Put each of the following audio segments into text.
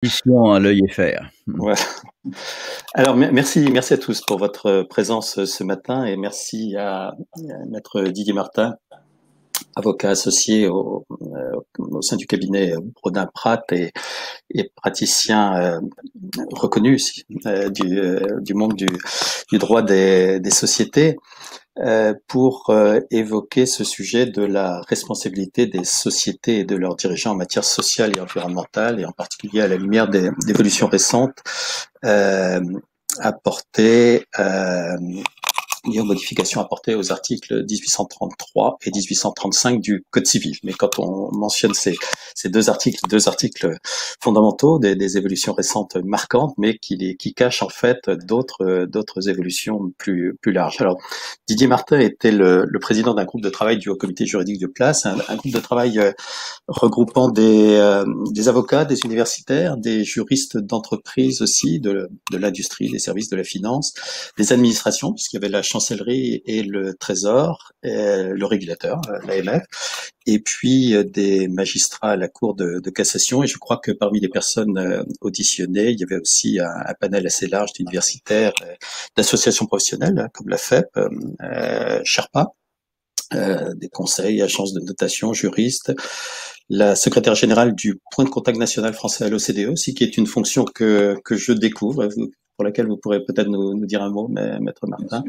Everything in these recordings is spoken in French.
Mission à l'œil FR. Ouais. Alors, merci à tous pour votre présence ce matin et merci à Maître Didier Martin, avocat associé au sein du cabinet Brodin-Pratt et praticien reconnu aussi, du monde du droit des sociétés. Pour évoquer ce sujet de la responsabilité des sociétés et de leurs dirigeants en matière sociale et environnementale, et en particulier à la lumière d'évolutions récentes apportées liées aux modifications apportées aux articles 1833 et 1835 du Code civil. Mais quand on mentionne ces deux articles fondamentaux, des évolutions récentes marquantes, mais qui cachent en fait d'autres évolutions plus larges. Alors, Didier Martin était le président d'un groupe de travail du Haut Comité juridique de place, un groupe de travail regroupant des avocats, des universitaires, des juristes d'entreprise aussi, de l'industrie, des services de la finance, des administrations, puisqu'il y avait la chancellerie et le trésor, et le régulateur, l'AMF, et puis des magistrats à la Cour de cassation. Et je crois que parmi les personnes auditionnées, il y avait aussi un panel assez large d'universitaires, d'associations professionnelles, comme la FEP, Sherpa, des conseils, agences de notation, juristes, la secrétaire générale du point de contact national français à l'OCDE aussi, qui est une fonction que je découvre, pour laquelle vous pourrez peut-être nous dire un mot, Maître Martin.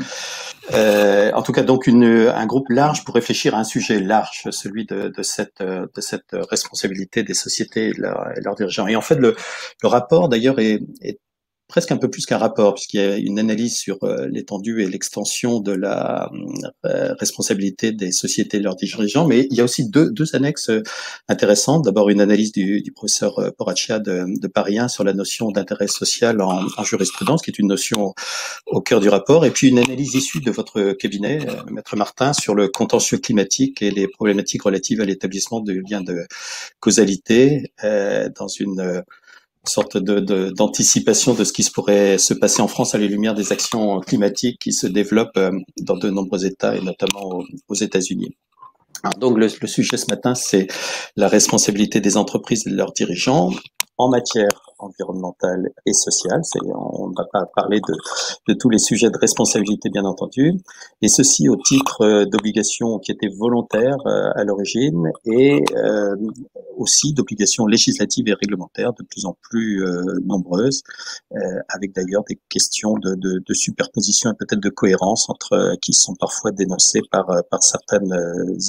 En tout cas, donc un groupe large pour réfléchir à un sujet large, celui de cette responsabilité des sociétés et leurs dirigeants. Et en fait, le rapport d'ailleurs est presque un peu plus qu'un rapport, puisqu'il y a une analyse sur l'étendue et l'extension de la responsabilité des sociétés et leurs dirigeants, mais il y a aussi deux annexes intéressantes. D'abord, une analyse du professeur Poraccia de Paris 1 sur la notion d'intérêt social en jurisprudence, qui est une notion au cœur du rapport, et puis une analyse issue de votre cabinet, Maître Martin, sur le contentieux climatique et les problématiques relatives à l'établissement de liens de causalité dans une sorte d'anticipation de ce qui pourrait se passer en France à la lumière des actions climatiques qui se développent dans de nombreux États et notamment aux États-Unis. Alors donc le sujet ce matin, c'est la responsabilité des entreprises et de leurs dirigeants en matière environnementale et sociale. On ne va pas parler de tous les sujets de responsabilité, bien entendu, et ceci au titre d'obligations qui étaient volontaires à l'origine et aussi d'obligations législatives et réglementaires de plus en plus nombreuses, avec d'ailleurs des questions de superposition et peut-être de cohérence entre qui sont parfois dénoncées par certaines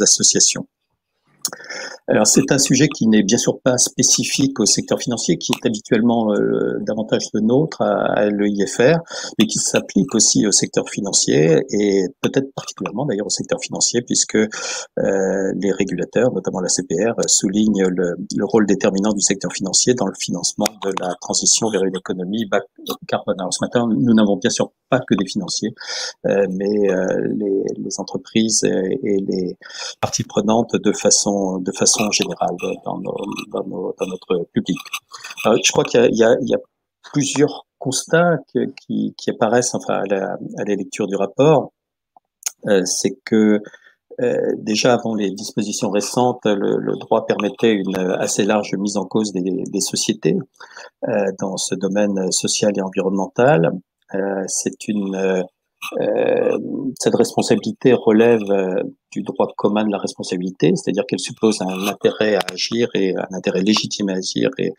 associations. Alors c'est un sujet qui n'est bien sûr pas spécifique au secteur financier, qui est habituellement davantage le nôtre à l'EIFR, mais qui s'applique aussi au secteur financier et peut-être particulièrement d'ailleurs au secteur financier, puisque les régulateurs, notamment la CPR, soulignent le rôle déterminant du secteur financier dans le financement de la transition vers une économie bas carbone. Alors ce matin, nous n'avons bien sûr pas que des financiers, mais les entreprises et les parties prenantes de façon générale dans notre public. Alors, je crois qu'il y a plusieurs constats qui apparaissent enfin à la lecture du rapport. C'est que déjà avant les dispositions récentes, le droit permettait une assez large mise en cause des sociétés dans ce domaine social et environnemental. Cette responsabilité relève du droit commun de la responsabilité, c'est-à-dire qu'elle suppose un intérêt à agir et un intérêt légitime à agir et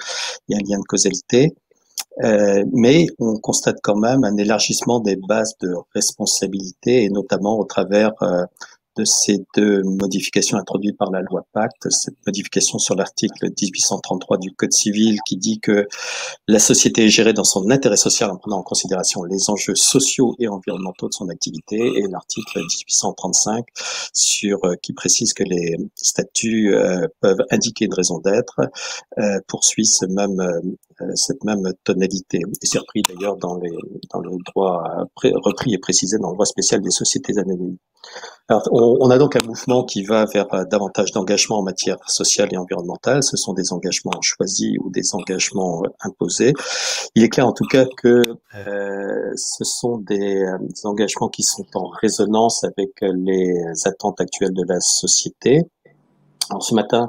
un lien de causalité. Mais on constate quand même un élargissement des bases de responsabilité et notamment au travers de ces deux modifications introduites par la loi Pacte, cette modification sur l'article 1833 du Code civil qui dit que la société est gérée dans son intérêt social en prenant en considération les enjeux sociaux et environnementaux de son activité, et l'article 1835 qui précise que les statuts peuvent indiquer une raison d'être, poursuit cette même tonalité. Et c'est repris d'ailleurs dans le droit repris et précisé dans le droit spécial des sociétés anonymes. Alors, on a donc un mouvement qui va vers davantage d'engagement en matière sociale et environnementale. Ce sont des engagements choisis ou des engagements imposés. Il est clair en tout cas que ce sont des engagements qui sont en résonance avec les attentes actuelles de la société. Alors ce matin,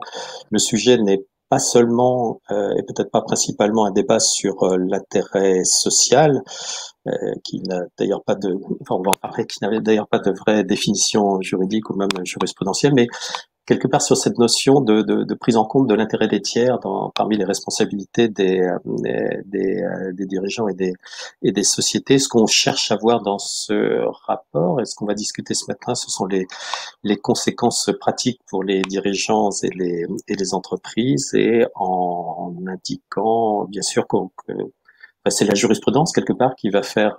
le sujet n'est pas seulement et peut-être pas principalement un débat sur l'intérêt social, qui n'a d'ailleurs pas de, enfin on va en parler, qui n'avait d'ailleurs pas de vraie définition juridique ou même jurisprudentielle, mais quelque part sur cette notion de prise en compte de l'intérêt des tiers parmi les responsabilités des dirigeants et des sociétés. Ce qu'on cherche à voir dans ce rapport et ce qu'on va discuter ce matin, ce sont les conséquences pratiques pour les dirigeants et les entreprises et en indiquant bien sûr c'est la jurisprudence quelque part qui va faire,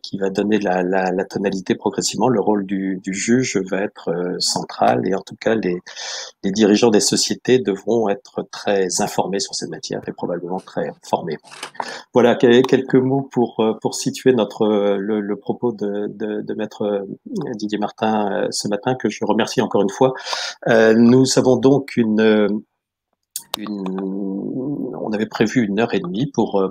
qui va donner la tonalité progressivement. Le rôle du juge va être central et en tout cas les dirigeants des sociétés devront être très informés sur cette matière et probablement très formés. Voilà quelques mots pour situer le propos de maître Didier Martin ce matin que je remercie encore une fois. Nous avons donc on avait prévu 1 heure et demie pour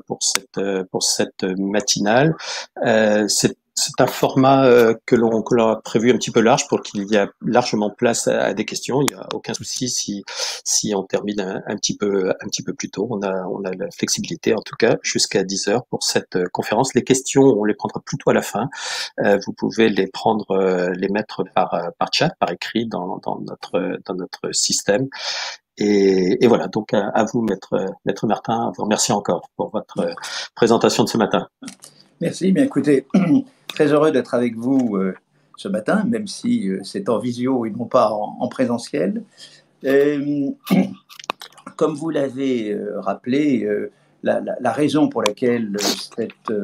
cette matinale. C'est un format que l'on a prévu un petit peu large pour qu'il y ait largement place à des questions. Il n'y a aucun souci si on termine un petit peu plus tôt. On a la flexibilité en tout cas jusqu'à 10 heures pour cette conférence. Les questions, on les prendra plutôt à la fin. Vous pouvez les prendre, les mettre par chat, par écrit dans notre système. Et voilà, donc à vous, Maître Martin, vous remercie encore pour votre présentation de ce matin. Merci, bien écoutez, très heureux d'être avec vous ce matin, même si c'est en visio et non pas en présentiel. Comme vous l'avez rappelé, la raison pour laquelle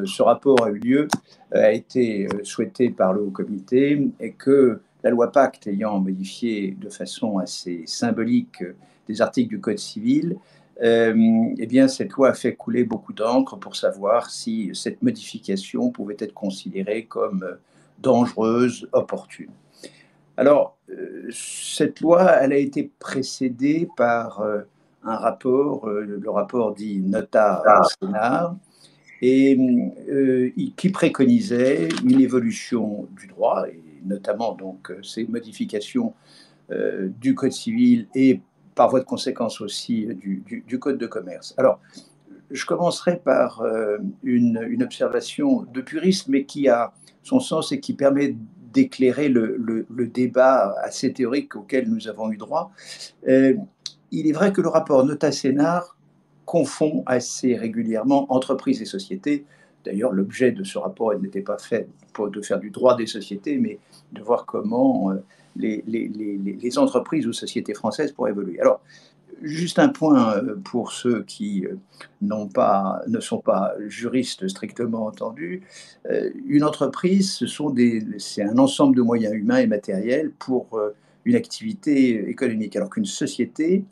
ce rapport a eu lieu a été souhaitée par le Haut Comité et que la loi Pacte ayant modifié de façon assez symbolique des articles du Code civil, eh bien, cette loi a fait couler beaucoup d'encre pour savoir si cette modification pouvait être considérée comme dangereuse, opportune. Alors, cette loi, elle a été précédée par un rapport, le rapport dit Nota-Sénard, et qui préconisait une évolution du droit, et notamment donc ces modifications du Code civil et par voie de conséquence aussi du Code de commerce. Alors, je commencerai par une observation de puriste, mais qui a son sens et qui permet d'éclairer le débat assez théorique auquel nous avons eu droit. Il est vrai que le rapport Nota-Sénard confond assez régulièrement entreprises et sociétés. D'ailleurs, l'objet de ce rapport n'était pas fait pour de faire du droit des sociétés, mais de voir comment les entreprises ou sociétés françaises pourraient évoluer. Alors, juste un point pour ceux qui ne sont pas juristes strictement entendus. Une entreprise, c'est un ensemble de moyens humains et matériels pour une activité économique, alors qu'une société,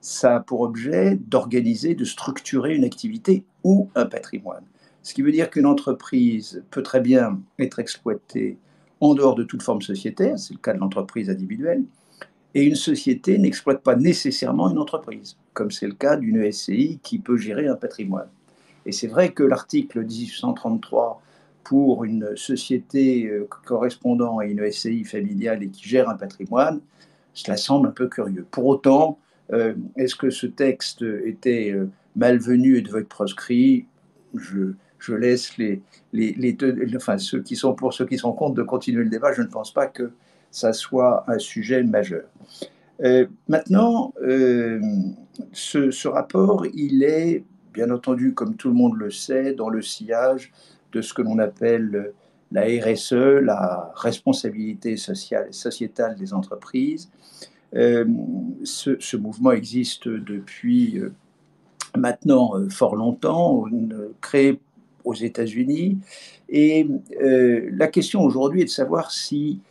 ça a pour objet d'organiser, de structurer une activité ou un patrimoine. Ce qui veut dire qu'une entreprise peut très bien être exploitée en dehors de toute forme sociétaire, c'est le cas de l'entreprise individuelle, et une société n'exploite pas nécessairement une entreprise, comme c'est le cas d'une SCI qui peut gérer un patrimoine. Et c'est vrai que l'article 1833 pour une société correspondant à une SCI familiale et qui gère un patrimoine, cela semble un peu curieux. Pour autant, est-ce que ce texte était malvenu et devait être proscrit? Je laisse ceux qui sont pour, ceux qui sont contre de continuer le débat. Je ne pense pas que ça soit un sujet majeur. Maintenant, ce rapport, il est, bien entendu, comme tout le monde le sait, dans le sillage de ce que l'on appelle la RSE, la responsabilité sociale et sociétale des entreprises. Ce mouvement existe depuis maintenant fort longtemps, créé aux États-Unis. Et la question aujourd'hui est de savoir si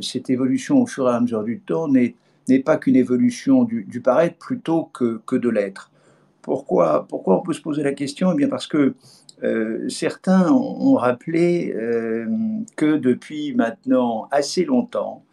cette évolution au fur et à mesure du temps n'est pas qu'une évolution du paraître plutôt que de l'être. Pourquoi on peut se poser la question? Eh bien parce que certains ont rappelé que depuis maintenant assez longtemps,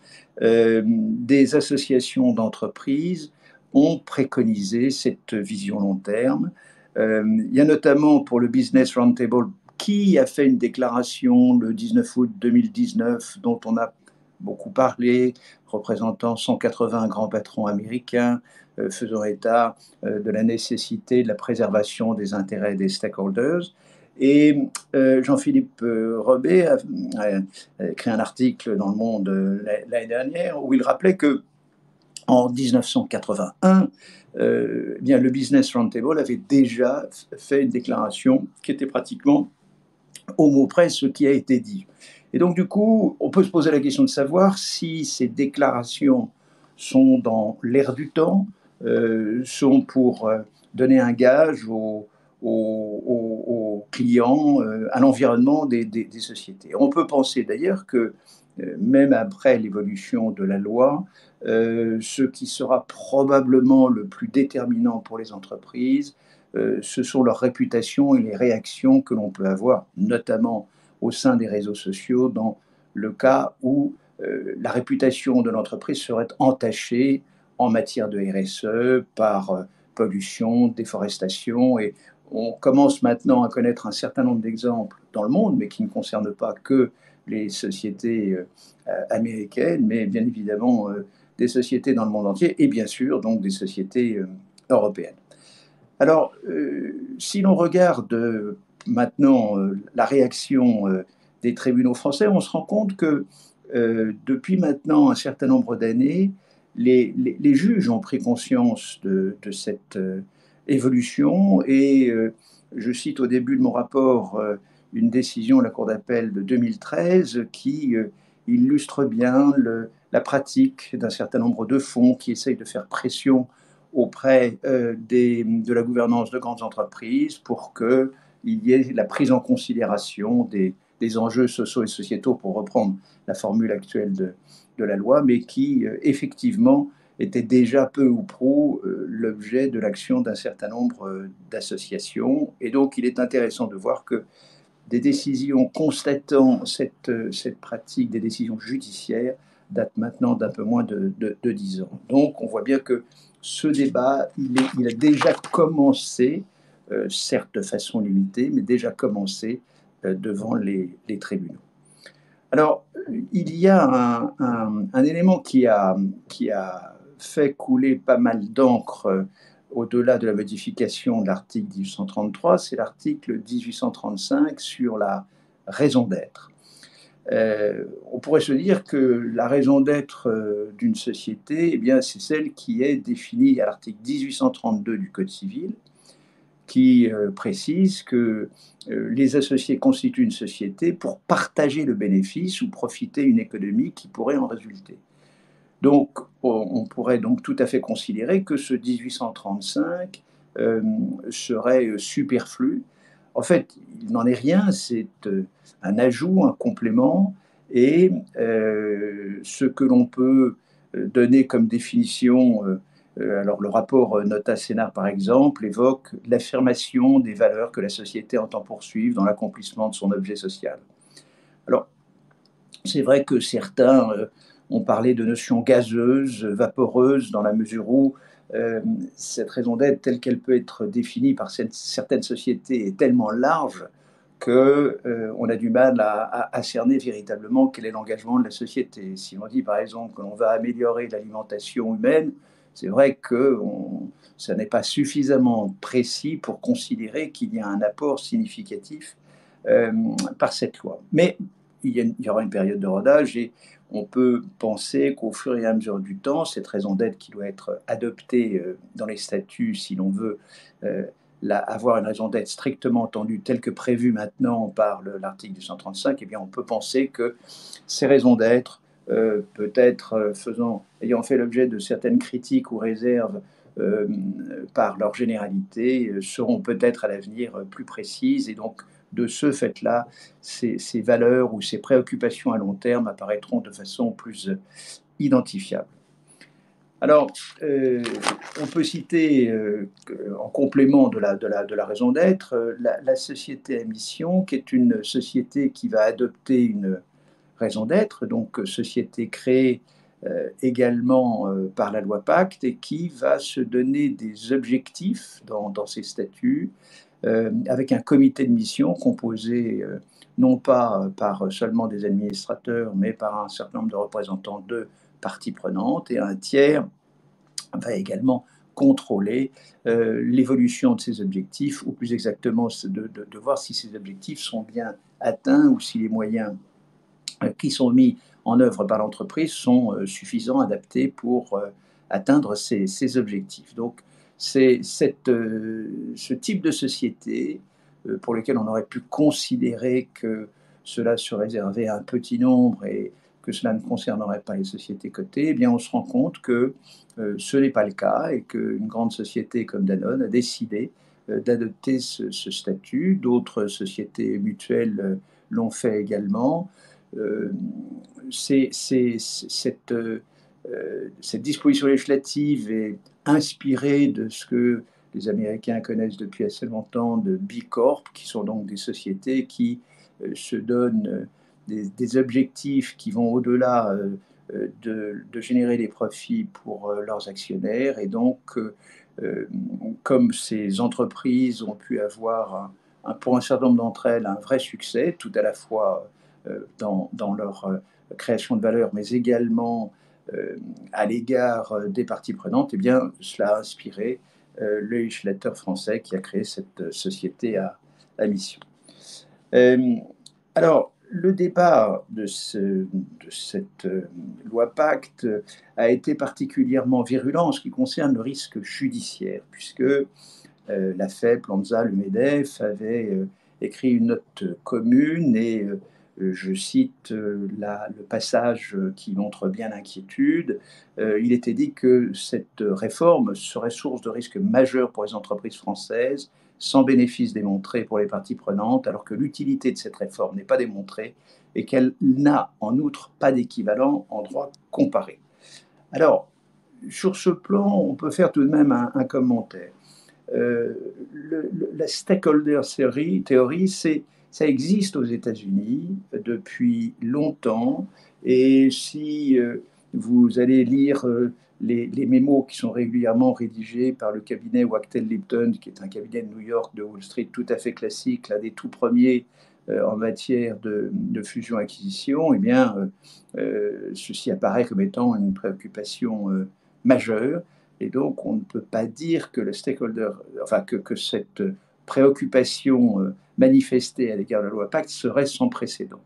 des associations d'entreprises ont préconisé cette vision long terme. Il y a notamment pour le Business Roundtable qui a fait une déclaration le 19 août 2019 dont on a beaucoup parlé, représentant 180 grands patrons américains, faisant état de la nécessité de la préservation des intérêts des stakeholders. Et Jean-Philippe Robé a écrit un article dans Le Monde l'année dernière où il rappelait que en 1981, bien, le Business Roundtable avait déjà fait une déclaration qui était pratiquement au mot près ce qui a été dit. Et donc, du coup, on peut se poser la question de savoir si ces déclarations sont dans l'air du temps, sont pour donner un gage aux clients, à l'environnement des sociétés. On peut penser d'ailleurs que même après l'évolution de la loi, ce qui sera probablement le plus déterminant pour les entreprises, ce sont leur réputation et les réactions que l'on peut avoir, notamment au sein des réseaux sociaux, dans le cas où la réputation de l'entreprise serait entachée en matière de RSE par pollution, déforestation. Et on commence maintenant à connaître un certain nombre d'exemples dans le monde, mais qui ne concernent pas que les sociétés américaines, mais bien évidemment des sociétés dans le monde entier, et bien sûr donc des sociétés européennes. Alors, si l'on regarde maintenant la réaction des tribunaux français, on se rend compte que depuis maintenant un certain nombre d'années, les juges ont pris conscience de cette évolution et je cite au début de mon rapport une décision de la Cour d'appel de 2013 qui illustre bien la pratique d'un certain nombre de fonds qui essayent de faire pression auprès de la gouvernance de grandes entreprises pour qu'il y ait la prise en considération des enjeux sociaux et sociétaux, pour reprendre la formule actuelle de la loi, mais qui effectivement était déjà peu ou prou l'objet de l'action d'un certain nombre d'associations. Et donc il est intéressant de voir que des décisions constatant cette pratique, des décisions judiciaires, datent maintenant d'un peu moins de 10 ans. Donc on voit bien que ce débat, il a déjà commencé, certes de façon limitée, mais déjà commencé devant les tribunaux. Alors, il y a un élément qui a fait couler pas mal d'encre au-delà de la modification de l'article 1833, c'est l'article 1835 sur la raison d'être. On pourrait se dire que la raison d'être d'une société, eh bien, c'est celle qui est définie à l'article 1832 du Code civil, qui précise que les associés constituent une société pour partager le bénéfice ou profiter d'une économie qui pourrait en résulter. Donc, on pourrait donc tout à fait considérer que ce 1835 serait superflu. En fait, il n'en est rien, c'est un ajout, un complément, et ce que l'on peut donner comme définition, alors le rapport Nota Senar par exemple, évoque l'affirmation des valeurs que la société entend poursuivre dans l'accomplissement de son objet social. Alors, c'est vrai que certains ont parlé de notions gazeuses, vaporeuses, dans la mesure où cette raison d'être telle qu'elle peut être définie par certaines sociétés est tellement large qu'on a du mal à cerner véritablement quel est l'engagement de la société. Si on dit par exemple que l'on va améliorer l'alimentation humaine, c'est vrai que ça n'est pas suffisamment précis pour considérer qu'il y a un apport significatif par cette loi. Mais il y aura une période de rodage et on peut penser qu'au fur et à mesure du temps, cette raison d'être qui doit être adoptée dans les statuts, si l'on veut avoir une raison d'être strictement entendue telle que prévue maintenant par l'article 235, eh bien on peut penser que ces raisons d'être, peut-être ayant fait l'objet de certaines critiques ou réserves par leur généralité, seront peut-être à l'avenir plus précises et donc de ce fait-là, ces valeurs ou ces préoccupations à long terme apparaîtront de façon plus identifiable. Alors, on peut citer, en complément de la raison d'être, la société à mission, qui est une société qui va adopter une raison d'être, donc société créée également par la loi Pacte et qui va se donner des objectifs dans ses statuts, avec un comité de mission composé non pas par seulement des administrateurs, mais par un certain nombre de représentants de parties prenantes, et un tiers va également contrôler l'évolution de ces objectifs, ou plus exactement de voir si ces objectifs sont bien atteints ou si les moyens qui sont mis en œuvre par l'entreprise sont suffisants, adaptés pour atteindre ces objectifs. Donc, c'est ce type de société pour lequel on aurait pu considérer que cela se réservait à un petit nombre et que cela ne concernerait pas les sociétés cotées, eh bien, on se rend compte que ce n'est pas le cas et qu'une grande société comme Danone a décidé d'adopter ce statut. D'autres sociétés mutuelles l'ont fait également. Cette disposition législative est inspirée de ce que les Américains connaissent depuis assez longtemps de B Corp, qui sont donc des sociétés qui se donnent des objectifs qui vont au-delà de générer des profits pour leurs actionnaires. Et donc, comme ces entreprises ont pu avoir, pour un certain nombre d'entre elles, un vrai succès, tout à la fois dans leur création de valeur, mais également à l'égard des parties prenantes, eh bien, cela a inspiré le législateur français qui a créé cette société à mission. Alors, le départ de cette loi Pacte a été particulièrement virulent en ce qui concerne le risque judiciaire, puisque la FEP, l'ANSA, le MEDEF avaient écrit une note commune et je cite le passage qui montre bien l'inquiétude. Il était dit que cette réforme serait source de risques majeurs pour les entreprises françaises, sans bénéfice démontré pour les parties prenantes, alors que l'utilité de cette réforme n'est pas démontrée et qu'elle n'a en outre pas d'équivalent en droit comparé. Alors, sur ce plan, on peut faire tout de même un commentaire. La stakeholder theory, ça existe aux États-Unis depuis longtemps. Et si vous allez lire les mémos qui sont régulièrement rédigés par le cabinet Wachtell Lipton, qui est un cabinet de New York, de Wall Street, tout à fait classique, l'un des tout premiers en matière de fusion-acquisition, eh bien, ceci apparaît comme étant une préoccupation majeure. Et donc, on ne peut pas dire que le stakeholder, enfin que cette préoccupation manifestée à l'égard de la loi Pacte serait sans précédent.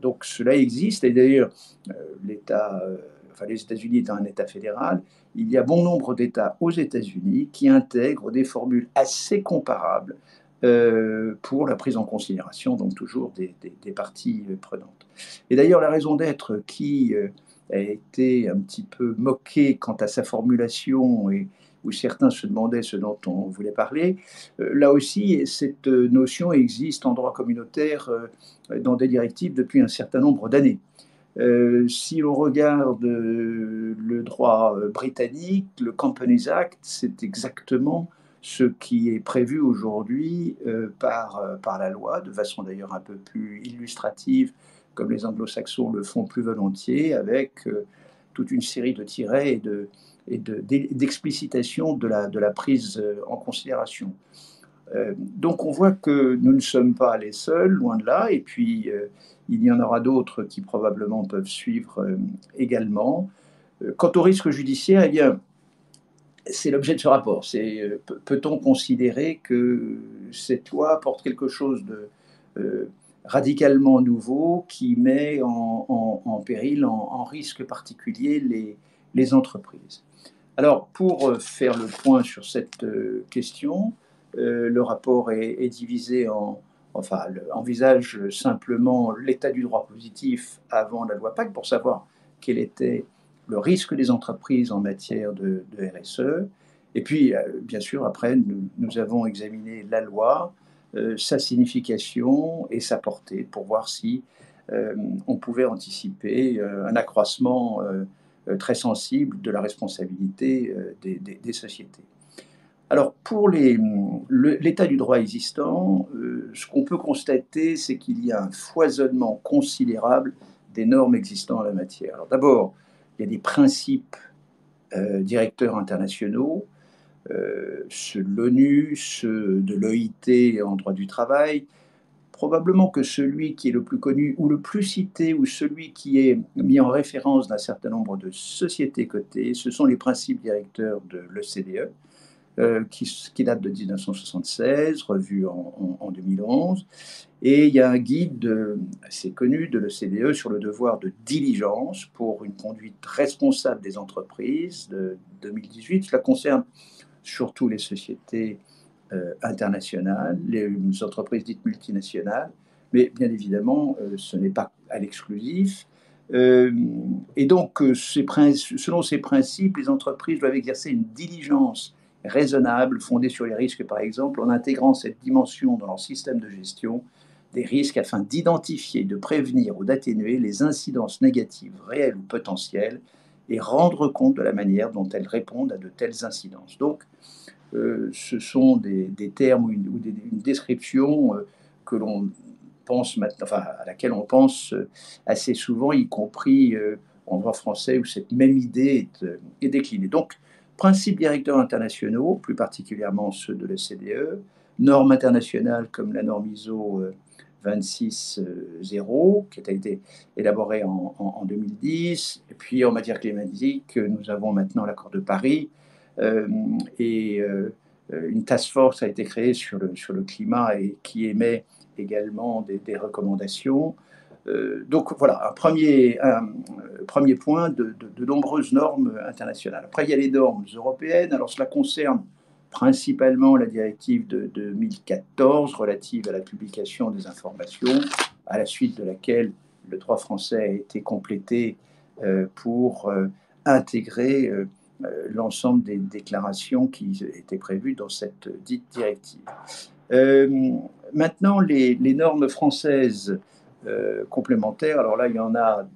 Donc, cela existe. Et d'ailleurs, les États-Unis étant un État fédéral, il y a bon nombre d'États aux États-Unis qui intègrent des formules assez comparables pour la prise en considération, donc toujours des parties prenantes. Et d'ailleurs, la raison d'être qui a été un petit peu moqué quant à sa formulation et où certains se demandaient ce dont on voulait parler. Là aussi, cette notion existe en droit communautaire dans des directives depuis un certain nombre d'années. Si on regarde le droit britannique, le Companies Act, c'est exactement ce qui est prévu aujourd'hui par la loi, de façon d'ailleurs un peu plus illustrative, comme les anglo-saxons le font plus volontiers, avec toute une série de tirets et d'explicitation de la prise en considération. Donc on voit que nous ne sommes pas les seuls, loin de là, et puis il y en aura d'autres qui probablement peuvent suivre également. Quant au risque judiciaire, eh bien, c'est l'objet de ce rapport. Peut-on considérer que cette loi apporte quelque chose de radicalement nouveau qui met en péril, en risque particulier les entreprises? Alors, pour faire le point sur cette question, le rapport est divisé envisage simplement l'état du droit positif avant la loi Pacte pour savoir quel était le risque des entreprises en matière de RSE. Et puis, bien sûr, après, nous avons examiné la loi, sa signification et sa portée pour voir si on pouvait anticiper un accroissement très sensible de la responsabilité des sociétés. Alors, pour l'état du droit existant, ce qu'on peut constater, c'est qu'il y a un foisonnement considérable des normes existantes en la matière. Alors, d'abord, il y a des principes directeurs internationaux, ceux de l'ONU, ceux de l'OIT en droit du travail, probablement que celui qui est le plus connu ou le plus cité ou celui qui est mis en référence d'un certain nombre de sociétés cotées, ce sont les principes directeurs de l'OCDE, qui date de 1976, revu en 2011. Et il y a un guide assez connu de l'OCDE sur le devoir de diligence pour une conduite responsable des entreprises de 2018. Cela concerne surtout les sociétés internationales, les entreprises dites multinationales, mais bien évidemment, ce n'est pas à l'exclusif. Et donc, selon ces principes, les entreprises doivent exercer une diligence raisonnable, fondée sur les risques, par exemple, en intégrant cette dimension dans leur système de gestion des risques afin d'identifier, de prévenir ou d'atténuer les incidences négatives réelles ou potentielles et rendre compte de la manière dont elles répondent à de telles incidences. Donc, ce sont des termes ou une description que l'on pense maintenant, enfin, à laquelle on pense assez souvent, y compris en droit français, où cette même idée est déclinée. Donc, principes directeurs internationaux, plus particulièrement ceux de l'OCDE, normes internationales comme la norme ISO 26.0, qui a été élaborée en 2010, et puis en matière climatique, nous avons maintenant l'accord de Paris, et une task force a été créée sur le climat et qui émet également des recommandations. Donc voilà, un premier point de nombreuses normes internationales. Après, il y a les normes européennes. Alors cela concerne principalement la directive de 2014 relative à la publication des informations, à la suite de laquelle le droit français a été complété pour intégrer l'ensemble des déclarations qui étaient prévues dans cette dite directive. Maintenant, les normes françaises complémentaires, alors là, il y en a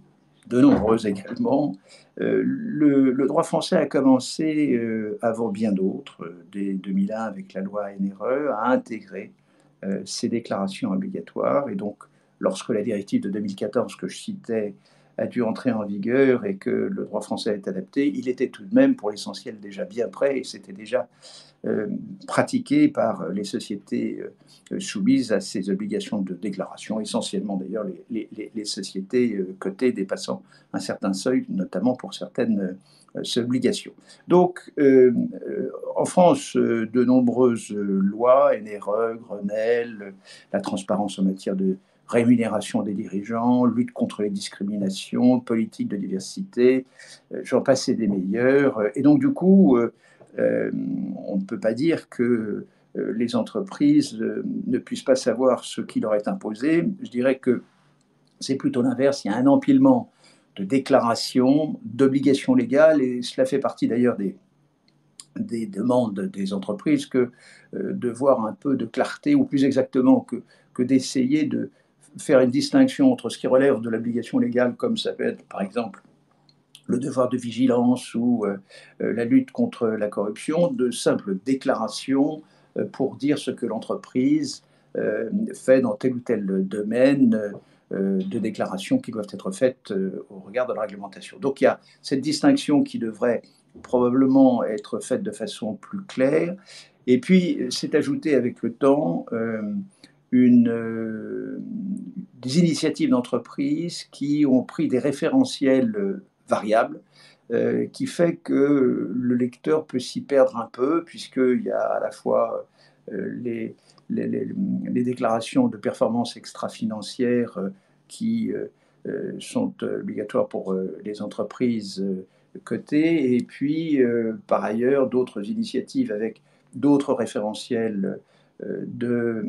de nombreuses également. Le droit français a commencé, avant bien d'autres, dès 2001 avec la loi NRE, à intégrer ces déclarations obligatoires. Et donc, lorsque la directive de 2014 que je citais a dû entrer en vigueur et que le droit français est adapté, il était tout de même pour l'essentiel déjà bien prêt et c'était déjà pratiqué par les sociétés soumises à ces obligations de déclaration, essentiellement d'ailleurs les sociétés cotées dépassant un certain seuil, notamment pour certaines obligations. Donc, en France, de nombreuses lois, NRE, Grenelle, la transparence en matière de rémunération des dirigeants, lutte contre les discriminations, politique de diversité, j'en passais des meilleurs. Et donc, du coup, on ne peut pas dire que les entreprises ne puissent pas savoir ce qui leur est imposé. Je dirais que c'est plutôt l'inverse. Il y a un empilement de déclarations, d'obligations légales, et cela fait partie d'ailleurs des demandes des entreprises que de voir un peu de clarté, ou plus exactement que d'essayer de faire une distinction entre ce qui relève de l'obligation légale, comme ça peut être par exemple le devoir de vigilance ou la lutte contre la corruption, de simples déclarations pour dire ce que l'entreprise fait dans tel ou tel domaine, de déclarations qui doivent être faites au regard de la réglementation. Donc il y a cette distinction qui devrait probablement être faite de façon plus claire. Et puis, c'est ajouté avec le temps des initiatives d'entreprises qui ont pris des référentiels variables, qui fait que le lecteur peut s'y perdre un peu, puisqu'il y a à la fois les déclarations de performance extra-financière qui sont obligatoires pour les entreprises cotées, et puis par ailleurs d'autres initiatives avec d'autres référentiels de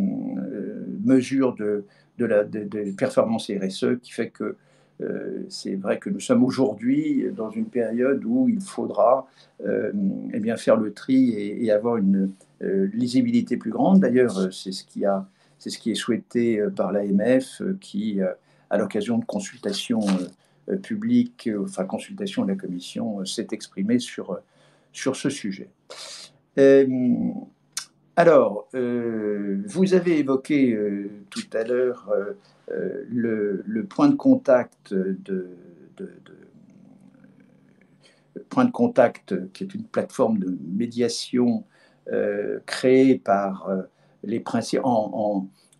mesures de performance RSE, qui fait que c'est vrai que nous sommes aujourd'hui dans une période où il faudra eh bien faire le tri et avoir une lisibilité plus grande. D'ailleurs, c'est ce qui est souhaité par l'AMF, qui, à l'occasion de consultations publiques, enfin consultation de la Commission, s'est exprimé sur ce sujet. Alors, vous avez évoqué tout à l'heure le point de contact Point de contact, qui est une plateforme de médiation créée par les principes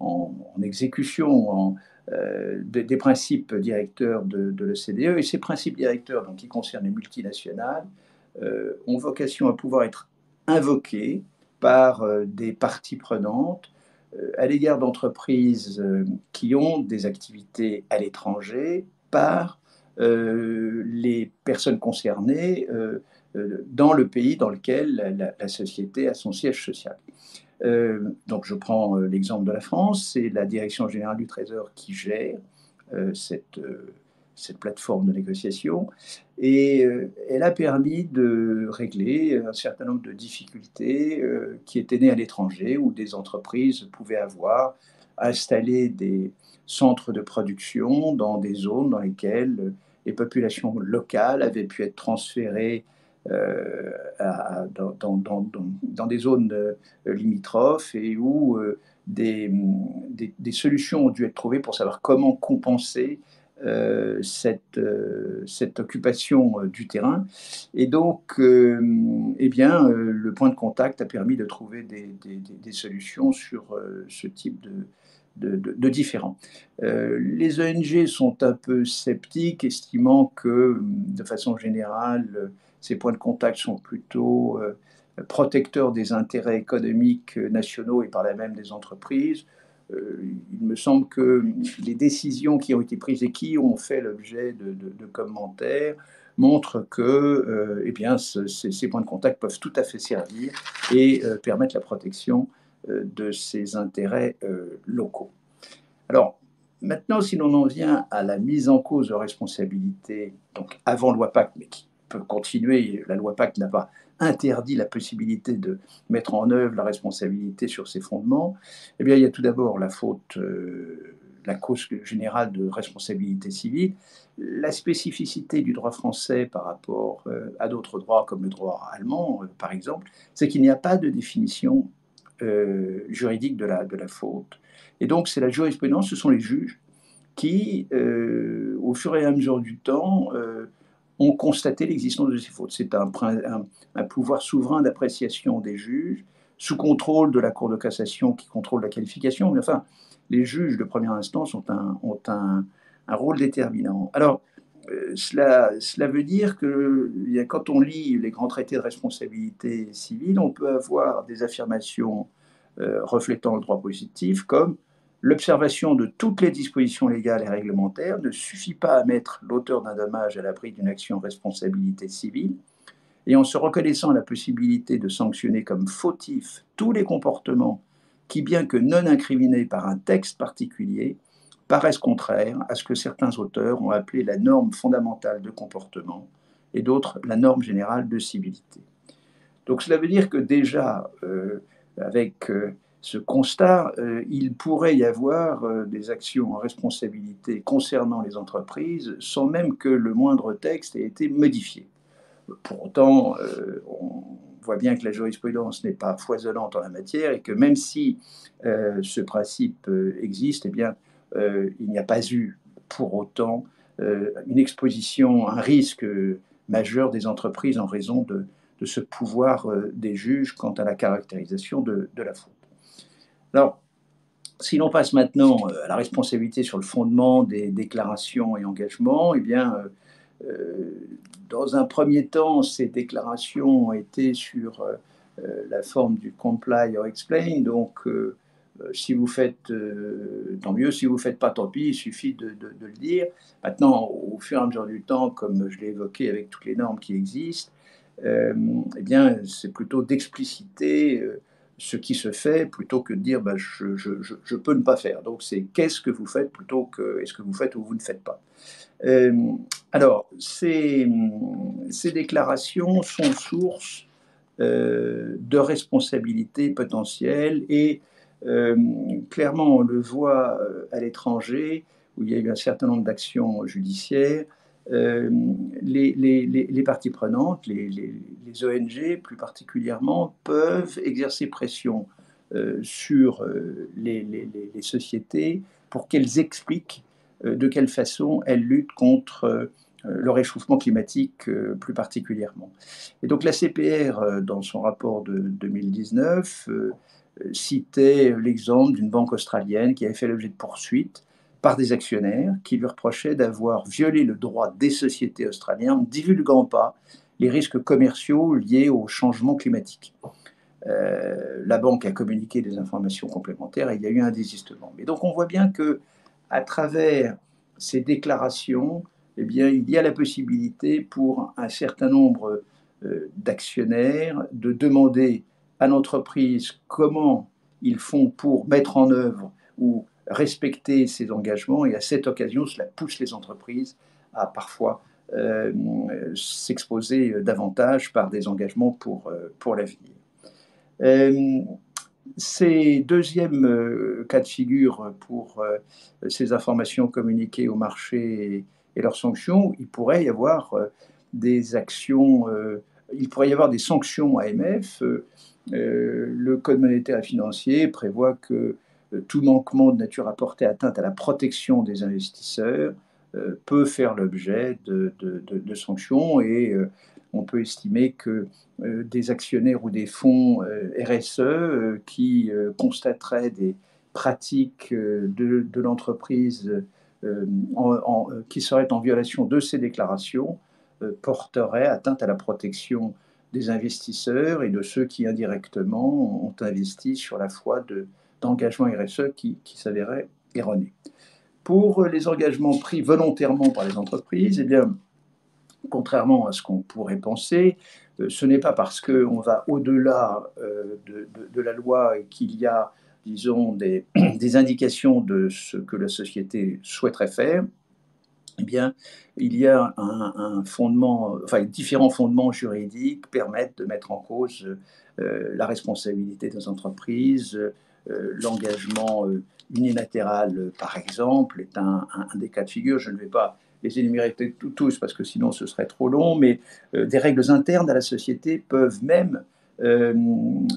en exécution des principes directeurs de l'OCDE. Et ces principes directeurs, donc, qui concernent les multinationales, ont vocation à pouvoir être invoqués par des parties prenantes à l'égard d'entreprises qui ont des activités à l'étranger par les personnes concernées dans le pays dans lequel la société a son siège social. Donc je prends l'exemple de la France, c'est la Direction générale du Trésor qui gère cette plateforme de négociation, et elle a permis de régler un certain nombre de difficultés qui étaient nées à l'étranger, où des entreprises pouvaient avoir installé des centres de production dans des zones dans lesquelles les populations locales avaient pu être transférées dans des zones limitrophes, et où des solutions ont dû être trouvées pour savoir comment compenser cette occupation du terrain. Et donc, eh bien, le point de contact a permis de trouver des solutions sur ce type de différends. Les ONG sont un peu sceptiques, estimant que, de façon générale, ces points de contact sont plutôt protecteurs des intérêts économiques nationaux et par là même des entreprises. Il me semble que les décisions qui ont été prises et qui ont fait l'objet de commentaires montrent que eh bien, ces points de contact peuvent tout à fait servir et permettre la protection de ces intérêts locaux. Alors, maintenant, si l'on en vient à la mise en cause de responsabilité, donc avant loi Pacte, mais qui peut continuer, la loi Pacte n'a pas interdit la possibilité de mettre en œuvre la responsabilité sur ses fondements, eh bien, il y a tout d'abord la faute, la cause générale de responsabilité civile. La spécificité du droit français par rapport à d'autres droits, comme le droit allemand, par exemple, c'est qu'il n'y a pas de définition juridique de la faute. Et donc, c'est la jurisprudence, ce sont les juges qui, au fur et à mesure du temps, ont constaté l'existence de ces fautes. C'est un pouvoir souverain d'appréciation des juges, sous contrôle de la Cour de cassation qui contrôle la qualification. Mais enfin, les juges de première instance ont un rôle déterminant. Alors, cela veut dire que quand on lit les grands traités de responsabilité civile, on peut avoir des affirmations reflétant le droit positif, comme l'observation de toutes les dispositions légales et réglementaires ne suffit pas à mettre l'auteur d'un dommage à l'abri d'une action en responsabilité civile, et en se reconnaissant la possibilité de sanctionner comme fautifs tous les comportements qui, bien que non incriminés par un texte particulier, paraissent contraires à ce que certains auteurs ont appelé la norme fondamentale de comportement et d'autres la norme générale de civilité. Donc cela veut dire que déjà, avec ce constat, il pourrait y avoir des actions en responsabilité concernant les entreprises sans même que le moindre texte ait été modifié. Pour autant, on voit bien que la jurisprudence n'est pas foisonnante en la matière, et que même si ce principe existe, eh bien, il n'y a pas eu pour autant une exposition, un risque majeur des entreprises en raison de ce pouvoir des juges quant à la caractérisation de la faute. Alors, si l'on passe maintenant à la responsabilité sur le fondement des déclarations et engagements, eh bien, dans un premier temps, ces déclarations ont été sur la forme du comply or explain. Donc, si vous faites, tant mieux. Si vous ne faites pas, tant pis. Il suffit de le dire. Maintenant, au fur et à mesure du temps, comme je l'ai évoqué avec toutes les normes qui existent, eh bien, c'est plutôt d'expliciter ce qui se fait plutôt que de dire bah, je peux ne pas faire. Donc, c'est qu'est-ce que vous faites plutôt que est-ce que vous faites ou vous ne faites pas. Alors, ces déclarations sont source de responsabilités potentielles, et clairement, on le voit à l'étranger, où il y a eu un certain nombre d'actions judiciaires. Les parties prenantes, les ONG plus particulièrement, peuvent exercer pression sur les sociétés pour qu'elles expliquent de quelle façon elles luttent contre le réchauffement climatique plus particulièrement. Et donc la CPR, dans son rapport de 2019, citait l'exemple d'une banque australienne qui avait fait l'objet de poursuites par des actionnaires qui lui reprochaient d'avoir violé le droit des sociétés australiennes en ne divulguant pas les risques commerciaux liés au changement climatique. La banque a communiqué des informations complémentaires et il y a eu un désistement. Mais donc on voit bien que à travers ces déclarations, eh bien, il y a la possibilité pour un certain nombre d'actionnaires de demander à l'entreprise comment ils font pour mettre en œuvre ou respecter ces engagements. Et à cette occasion, cela pousse les entreprises à parfois s'exposer davantage par des engagements pour l'avenir. Ces deuxième cas de figure pour ces informations communiquées au marché et leurs sanctions, il pourrait y avoir des actions, il pourrait y avoir des sanctions AMF. Le Code monétaire et financier prévoit que tout manquement de nature à porter atteinte à la protection des investisseurs peut faire l'objet de sanctions et on peut estimer que des actionnaires ou des fonds RSE qui constateraient des pratiques de l'entreprise qui seraient en violation de ces déclarations porteraient atteinte à la protection des investisseurs et de ceux qui indirectement ont investi sur la foi d'engagements RSE qui s'avéraient erronés. Pour les engagements pris volontairement par les entreprises, eh bien, contrairement à ce qu'on pourrait penser, ce n'est pas parce qu'on va au-delà de la loi et qu'il y a, disons, des indications de ce que la société souhaiterait faire. Eh bien, il y a un fondement, enfin, différents fondements juridiques permettent de mettre en cause la responsabilité des entreprises. L'engagement unilatéral, par exemple, est un des cas de figure. Je ne vais pas les énumérer tous parce que sinon ce serait trop long, mais des règles internes à la société peuvent même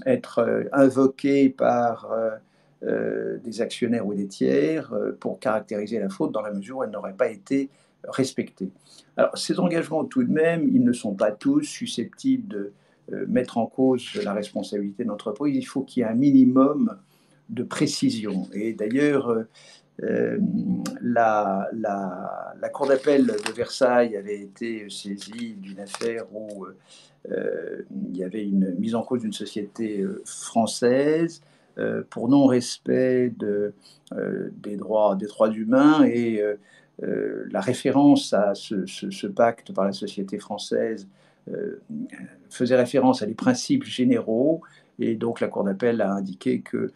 être invoquées par des actionnaires ou des tiers pour caractériser la faute dans la mesure où elle n'aurait pas été respectée. Alors ces engagements tout de même, ils ne sont pas tous susceptibles de mettre en cause la responsabilité de l'entreprise. Il faut qu'il y ait un minimum de précision. Et d'ailleurs, la Cour d'appel de Versailles avait été saisie d'une affaire où il y avait une mise en cause d'une société française pour non-respect des droits humains et la référence à ce pacte par la société française faisait référence à des principes généraux et donc la Cour d'appel a indiqué que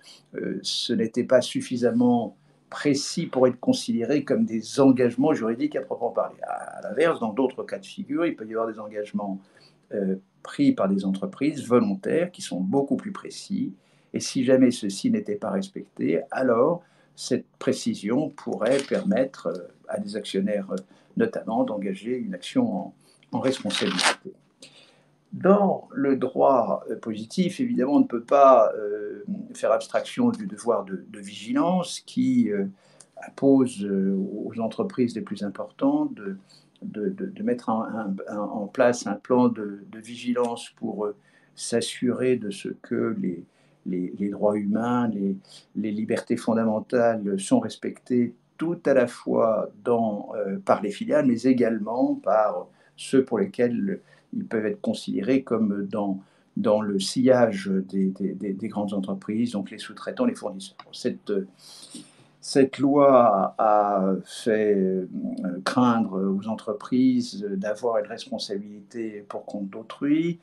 ce n'était pas suffisamment précis pour être considéré comme des engagements juridiques à proprement parler. À l'inverse, dans d'autres cas de figure, il peut y avoir des engagements pris par des entreprises volontaires qui sont beaucoup plus précis. Et si jamais ceci n'était pas respecté, alors cette précision pourrait permettre à des actionnaires notamment d'engager une action en responsabilité. Dans le droit positif, évidemment, on ne peut pas faire abstraction du devoir de vigilance qui impose aux entreprises les plus importantes de mettre en place un plan de vigilance pour s'assurer de ce que les droits humains, les libertés fondamentales sont respectés tout à la fois par les filiales, mais également par ceux pour lesquels ils peuvent être considérés comme dans le sillage des grandes entreprises, donc les sous-traitants, les fournisseurs. Cette loi a fait craindre aux entreprises d'avoir une responsabilité pour compte d'autrui.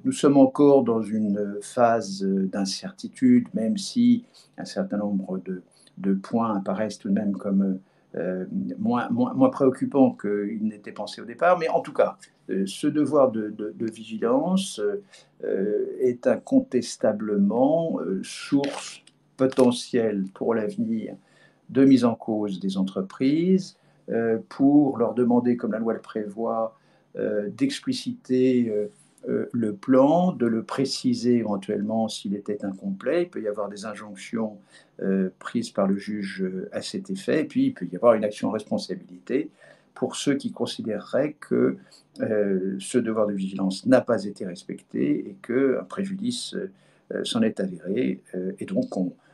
Nous sommes encore dans une phase d'incertitude, même si un certain nombre de points apparaissent tout de même comme moins préoccupants qu'ils n'étaient pensés au départ. Mais en tout cas, ce devoir de vigilance est incontestablement source potentielle pour l'avenir de mise en cause des entreprises pour leur demander, comme la loi le prévoit, d'expliciter le plan, de le préciser éventuellement s'il était incomplet. Il peut y avoir des injonctions prises par le juge à cet effet, et puis il peut y avoir une action en responsabilité pour ceux qui considéreraient que ce devoir de vigilance n'a pas été respecté et qu'un préjudice s'en est avéré, et donc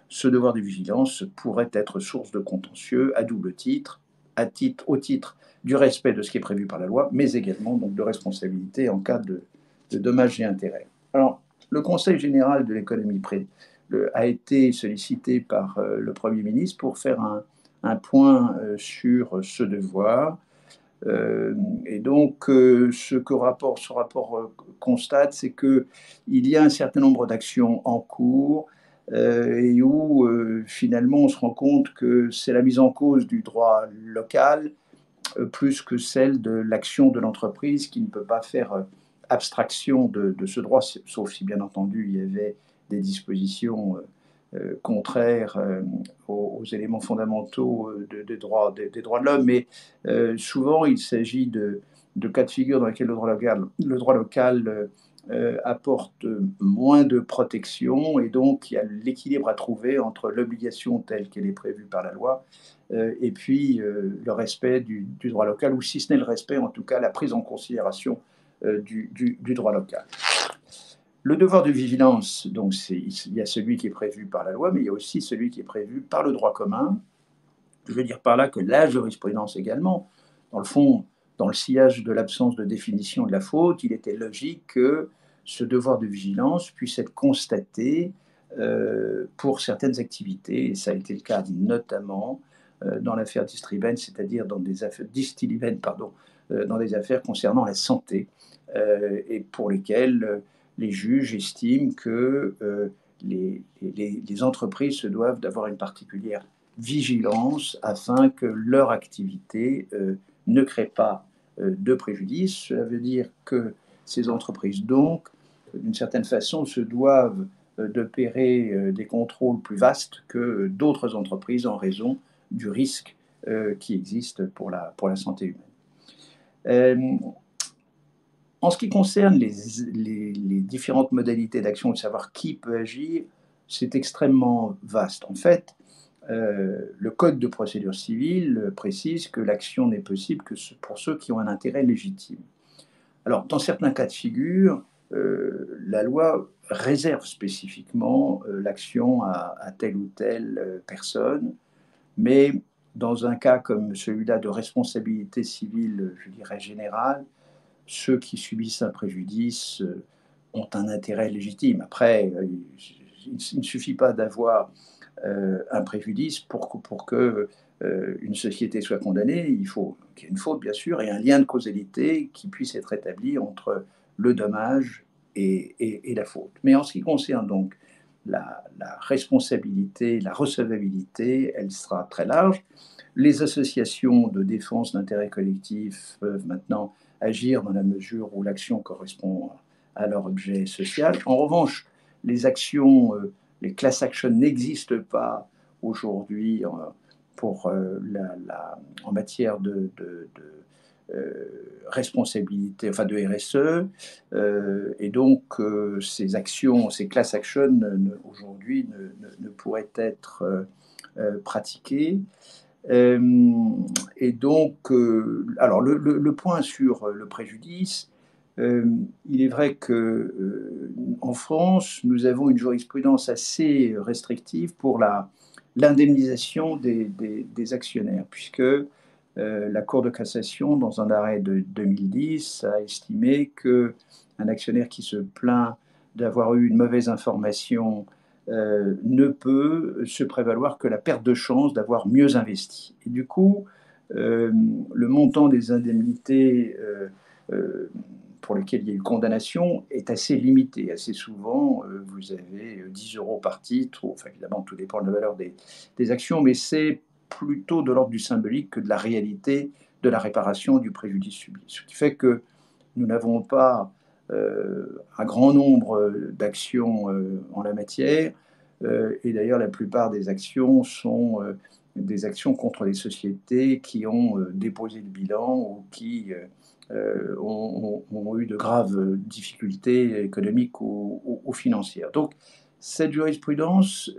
ce devoir de vigilance pourrait être source de contentieux à double titre, au titre du respect de ce qui est prévu par la loi, mais également donc de responsabilité en cas de dommages et intérêts. Alors, le Conseil général de l'économie a été sollicité par le Premier ministre pour faire un point sur ce devoir. Et donc, ce rapport constate, c'est qu'il y a un certain nombre d'actions en cours et où finalement on se rend compte que c'est la mise en cause du droit local plus que celle de l'action de l'entreprise qui ne peut pas faire abstraction de ce droit, sauf si bien entendu il y avait des dispositions contraires aux éléments fondamentaux des droits de l'homme, mais souvent il s'agit de cas de figure dans lesquels le droit local apporte moins de protection, et donc il y a l'équilibre à trouver entre l'obligation telle qu'elle est prévue par la loi et puis le respect du droit local, ou si ce n'est le respect, en tout cas la prise en considération du droit local. Le devoir de vigilance, donc il y a celui qui est prévu par la loi, mais il y a aussi celui qui est prévu par le droit commun. Je veux dire par là que la jurisprudence également, dans le fond, dans le sillage de l'absence de définition de la faute, il était logique que ce devoir de vigilance puisse être constaté pour certaines activités, et ça a été le cas notamment dans l'affaire Distriben, c'est-à-dire dans des affaires dans des affaires concernant la santé, et pour lesquelles les juges estiment que les entreprises se doivent d'avoir une particulière vigilance afin que leur activité ne crée pas de préjudice. Cela veut dire que ces entreprises, donc, d'une certaine façon, se doivent d'opérer des contrôles plus vastes que d'autres entreprises en raison du risque qui existe pour la santé humaine. En ce qui concerne les différentes modalités d'action, de savoir qui peut agir, c'est extrêmement vaste. En fait, le Code de procédure civile précise que l'action n'est possible que pour ceux qui ont un intérêt légitime. Alors, dans certains cas de figure, la loi réserve spécifiquement l'action à telle ou telle personne, mais dans un cas comme celui-là de responsabilité civile, je dirais générale, ceux qui subissent un préjudice ont un intérêt légitime. Après, il ne suffit pas d'avoir un préjudice pour que une société soit condamnée. Il faut qu'il y ait une faute, bien sûr, et un lien de causalité qui puisse être établi entre le dommage et la faute. Mais en ce qui concerne donc la responsabilité, la recevabilité, elle sera très large. Les associations de défense d'intérêt collectif peuvent maintenant agir dans la mesure où l'action correspond à leur objet social. En revanche, les actions, les class actions n'existent pas aujourd'hui en matière de responsabilité, enfin de RSE, et donc ces actions, ces class actions aujourd'hui ne pourraient être pratiquées. Et donc, alors le point sur le préjudice, il est vrai que en France, nous avons une jurisprudence assez restrictive pour l'indemnisation des actionnaires, puisque la Cour de cassation, dans un arrêt de 2010, a estimé qu'un actionnaire qui se plaint d'avoir eu une mauvaise information ne peut se prévaloir que la perte de chance d'avoir mieux investi. Et du coup, le montant des indemnités pour lesquelles il y a eu condamnation est assez limité. Assez souvent, vous avez 10 euros par titre, enfin évidemment tout dépend de la valeur des actions, mais c'est plutôt de l'ordre du symbolique que de la réalité de la réparation du préjudice subi. Ce qui fait que nous n'avons pas un grand nombre d'actions en la matière, et d'ailleurs la plupart des actions sont des actions contre les sociétés qui ont déposé le bilan ou qui ont eu de graves difficultés économiques ou financières. Donc cette jurisprudence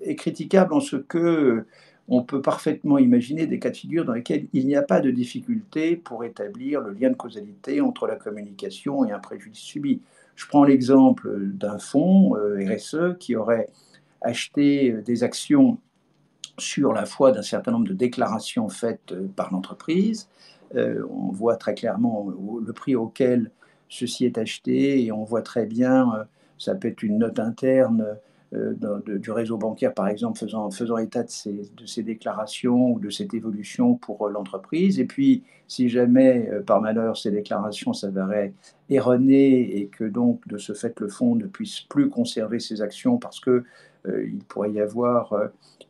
est critiquable en ce que on peut parfaitement imaginer des cas de figure dans lesquels il n'y a pas de difficulté pour établir le lien de causalité entre la communication et un préjudice subi. Je prends l'exemple d'un fonds RSE qui aurait acheté des actions sur la foi d'un certain nombre de déclarations faites par l'entreprise. On voit très clairement le prix auquel ceci est acheté et on voit très bien, ça peut être une note interne du réseau bancaire, par exemple, faisant état de ces déclarations ou de cette évolution pour l'entreprise. Et puis, si jamais, par malheur, ces déclarations s'avéraient erronées et que donc, de ce fait, le fonds ne puisse plus conserver ses actions parce que il pourrait y avoir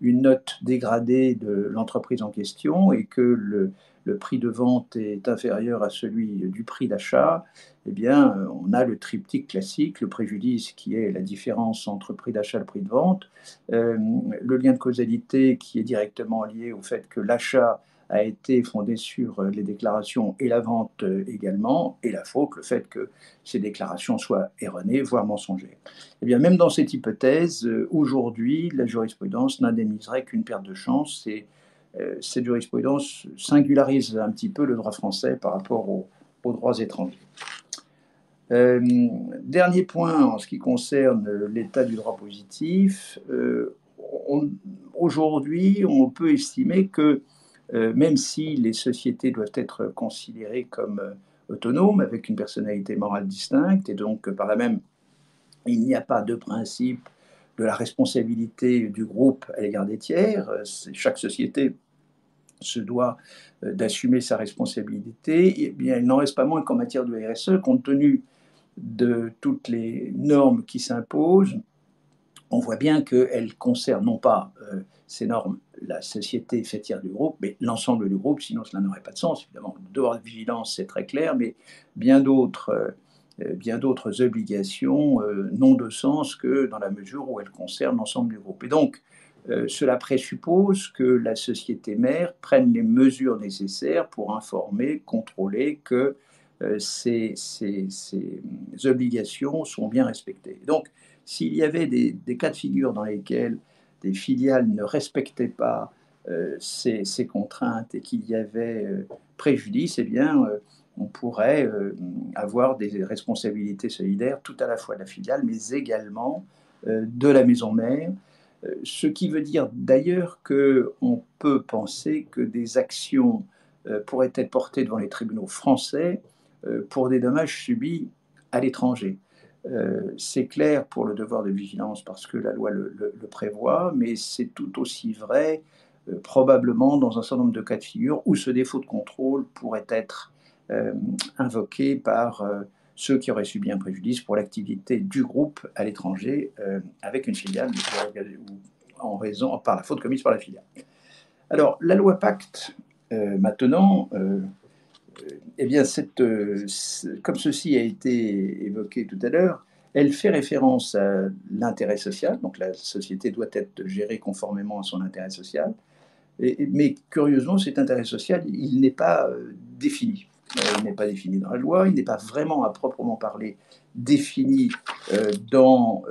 une note dégradée de l'entreprise en question et que le prix de vente est inférieur à celui du prix d'achat, eh bien, on a le triptyque classique, le préjudice qui est la différence entre le prix d'achat et le prix de vente, le lien de causalité qui est directement lié au fait que l'achat a été fondé sur les déclarations et la vente également, et la faute, le fait que ces déclarations soient erronées, voire mensongères. Eh bien, même dans cette hypothèse, aujourd'hui, la jurisprudence n'indemniserait qu'une perte de chance et cette jurisprudence singularise un petit peu le droit français par rapport aux droits étrangers. Dernier point en ce qui concerne l'état du droit positif, aujourd'hui, on peut estimer que même si les sociétés doivent être considérées comme autonomes, avec une personnalité morale distincte, et donc par là même, il n'y a pas de principe de la responsabilité du groupe à l'égard des tiers. Chaque société se doit d'assumer sa responsabilité. Eh bien, il n'en reste pas moins qu'en matière de RSE, compte tenu de toutes les normes qui s'imposent, on voit bien qu'elles concernent non pas ces normes, la société faîtière du groupe, mais l'ensemble du groupe, sinon cela n'aurait pas de sens. Évidemment, le devoir de vigilance, c'est très clair, mais bien d'autres obligations n'ont de sens que dans la mesure où elles concernent l'ensemble du groupe. Et donc, cela présuppose que la société mère prenne les mesures nécessaires pour informer, contrôler que ces obligations sont bien respectées. Donc, s'il y avait des cas de figure dans lesquels des filiales ne respectaient pas ces contraintes et qu'il y avait préjudice, eh bien, on pourrait avoir des responsabilités solidaires tout à la fois de la filiale, mais également de la maison mère. Ce qui veut dire d'ailleurs qu'on peut penser que des actions pourraient être portées devant les tribunaux français pour des dommages subis à l'étranger. C'est clair pour le devoir de vigilance parce que la loi le prévoit, mais c'est tout aussi vrai probablement dans un certain nombre de cas de figure où ce défaut de contrôle pourrait être invoqué par ceux qui auraient subi un préjudice pour l'activité du groupe à l'étranger avec une filiale ou par la faute commise par la filiale. Alors, la loi Pacte, maintenant, eh bien, comme ceci a été évoqué tout à l'heure, elle fait référence à l'intérêt social, donc la société doit être gérée conformément à son intérêt social, mais curieusement, cet intérêt social, il n'est pas défini. Il n'est pas défini dans la loi, il n'est pas vraiment à proprement parler défini dans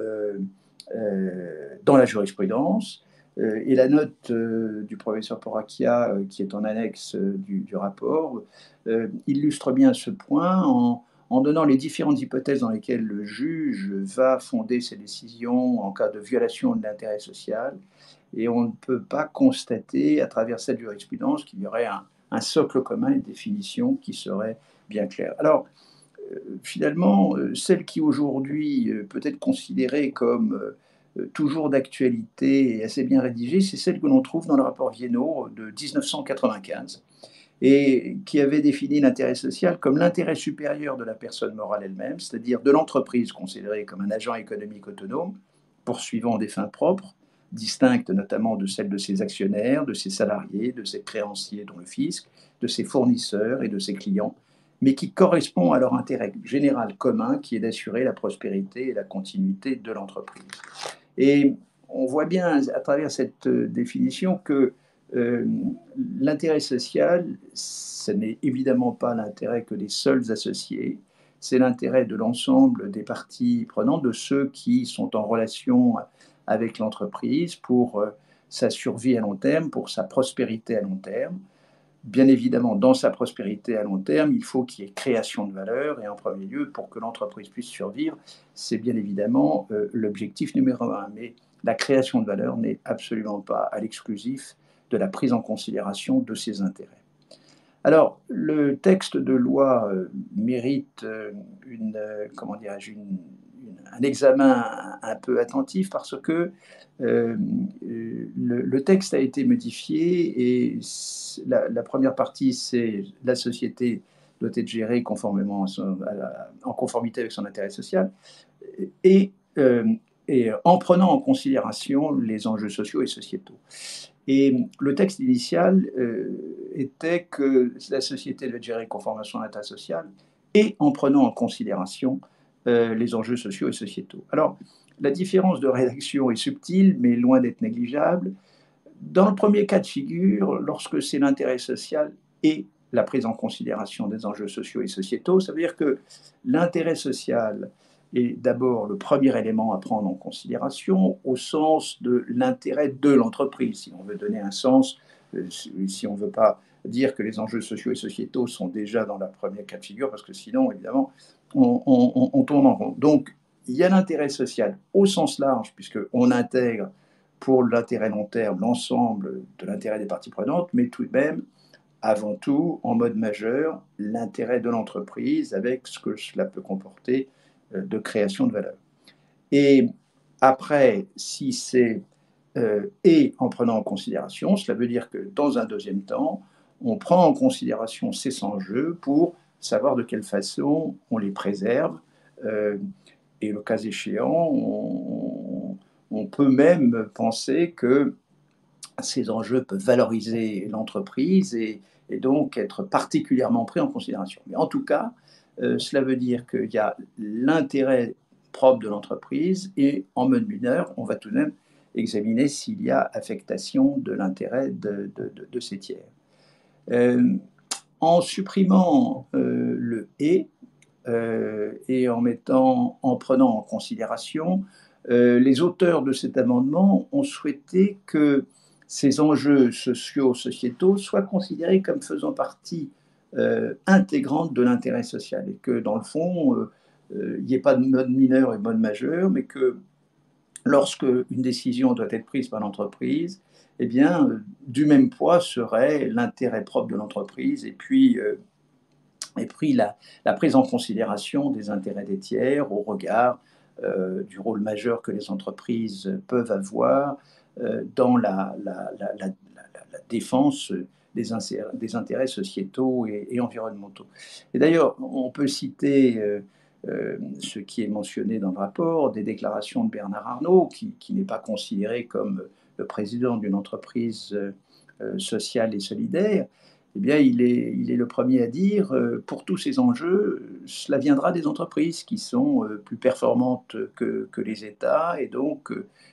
la jurisprudence. Et la note du professeur Poracchia, qui est en annexe du rapport, illustre bien ce point en donnant les différentes hypothèses dans lesquelles le juge va fonder ses décisions en cas de violation de l'intérêt social. Et on ne peut pas constater à travers cette jurisprudence qu'il y aurait un socle commun, une définition qui serait bien claire. Alors, finalement, celle qui aujourd'hui peut être considérée comme toujours d'actualité et assez bien rédigée, c'est celle que l'on trouve dans le rapport Viennot de 1995 et qui avait défini l'intérêt social comme l'intérêt supérieur de la personne morale elle-même, c'est-à-dire de l'entreprise considérée comme un agent économique autonome, poursuivant des fins propres, distinctes notamment de celles de ses actionnaires, de ses salariés, de ses créanciers dont le fisc, de ses fournisseurs et de ses clients, mais qui correspond à leur intérêt général commun qui est d'assurer la prospérité et la continuité de l'entreprise. Et on voit bien à travers cette définition que l'intérêt social, ce n'est évidemment pas l'intérêt que des seuls associés, c'est l'intérêt de l'ensemble des parties prenantes, de ceux qui sont en relation avec l'entreprise pour sa survie à long terme, pour sa prospérité à long terme. bien évidemment, dans sa prospérité à long terme, il faut qu'il y ait création de valeur, et en premier lieu, pour que l'entreprise puisse survivre, c'est bien évidemment l'objectif numéro un. Mais la création de valeur n'est absolument pas à l'exclusif de la prise en considération de ses intérêts. Alors, le texte de loi mérite comment un examen un peu attentif parce que le texte a été modifié et la première partie, c'est la société doit être gérée conformément en conformité avec son intérêt social et, euh, et en prenant en considération les enjeux sociaux et sociétaux. Et le texte initial était que la société doit être gérée conformément à son intérêt social et en prenant en considération les enjeux sociaux et sociétaux. Alors, la différence de rédaction est subtile, mais loin d'être négligeable. Dans le premier cas de figure, lorsque c'est l'intérêt social et la prise en considération des enjeux sociaux et sociétaux, ça veut dire que l'intérêt social est d'abord le premier élément à prendre en considération au sens de l'intérêt de l'entreprise. Si on veut donner un sens, si on ne veut pas dire que les enjeux sociaux et sociétaux sont déjà dans la première cas de figure, parce que sinon, évidemment, on tourne en rond. Donc, il y a l'intérêt social au sens large, puisqu'on intègre pour l'intérêt long terme l'ensemble de l'intérêt des parties prenantes, mais tout de même, avant tout, en mode majeur, l'intérêt de l'entreprise avec ce que cela peut comporter de création de valeur. Et après, si c'est et en prenant en considération, cela veut dire que dans un deuxième temps, on prend en considération ces enjeux pour savoir de quelle façon on les préserve. Et le cas échéant, on peut même penser que ces enjeux peuvent valoriser l'entreprise et donc être particulièrement pris en considération. Mais en tout cas, cela veut dire qu'il y a l'intérêt propre de l'entreprise et en mode mineur, on va tout de même examiner s'il y a affectation de l'intérêt de ces tiers. En supprimant le et en prenant en considération, les auteurs de cet amendement ont souhaité que ces enjeux sociaux, sociétaux soient considérés comme faisant partie intégrante de l'intérêt social et que dans le fond, il n'y ait pas de mode mineur et mode majeur, mais que lorsque une décision doit être prise par l'entreprise, eh bien, du même poids serait l'intérêt propre de l'entreprise et puis la prise en considération des intérêts des tiers au regard du rôle majeur que les entreprises peuvent avoir dans la défense des intérêts sociétaux et environnementaux. Et d'ailleurs, on peut citer ce qui est mentionné dans le rapport, des déclarations de Bernard Arnault, qui n'est pas considéré comme le président d'une entreprise sociale et solidaire. Eh bien, il est le premier à dire, pour tous ces enjeux, cela viendra des entreprises qui sont plus performantes que les États. Et donc,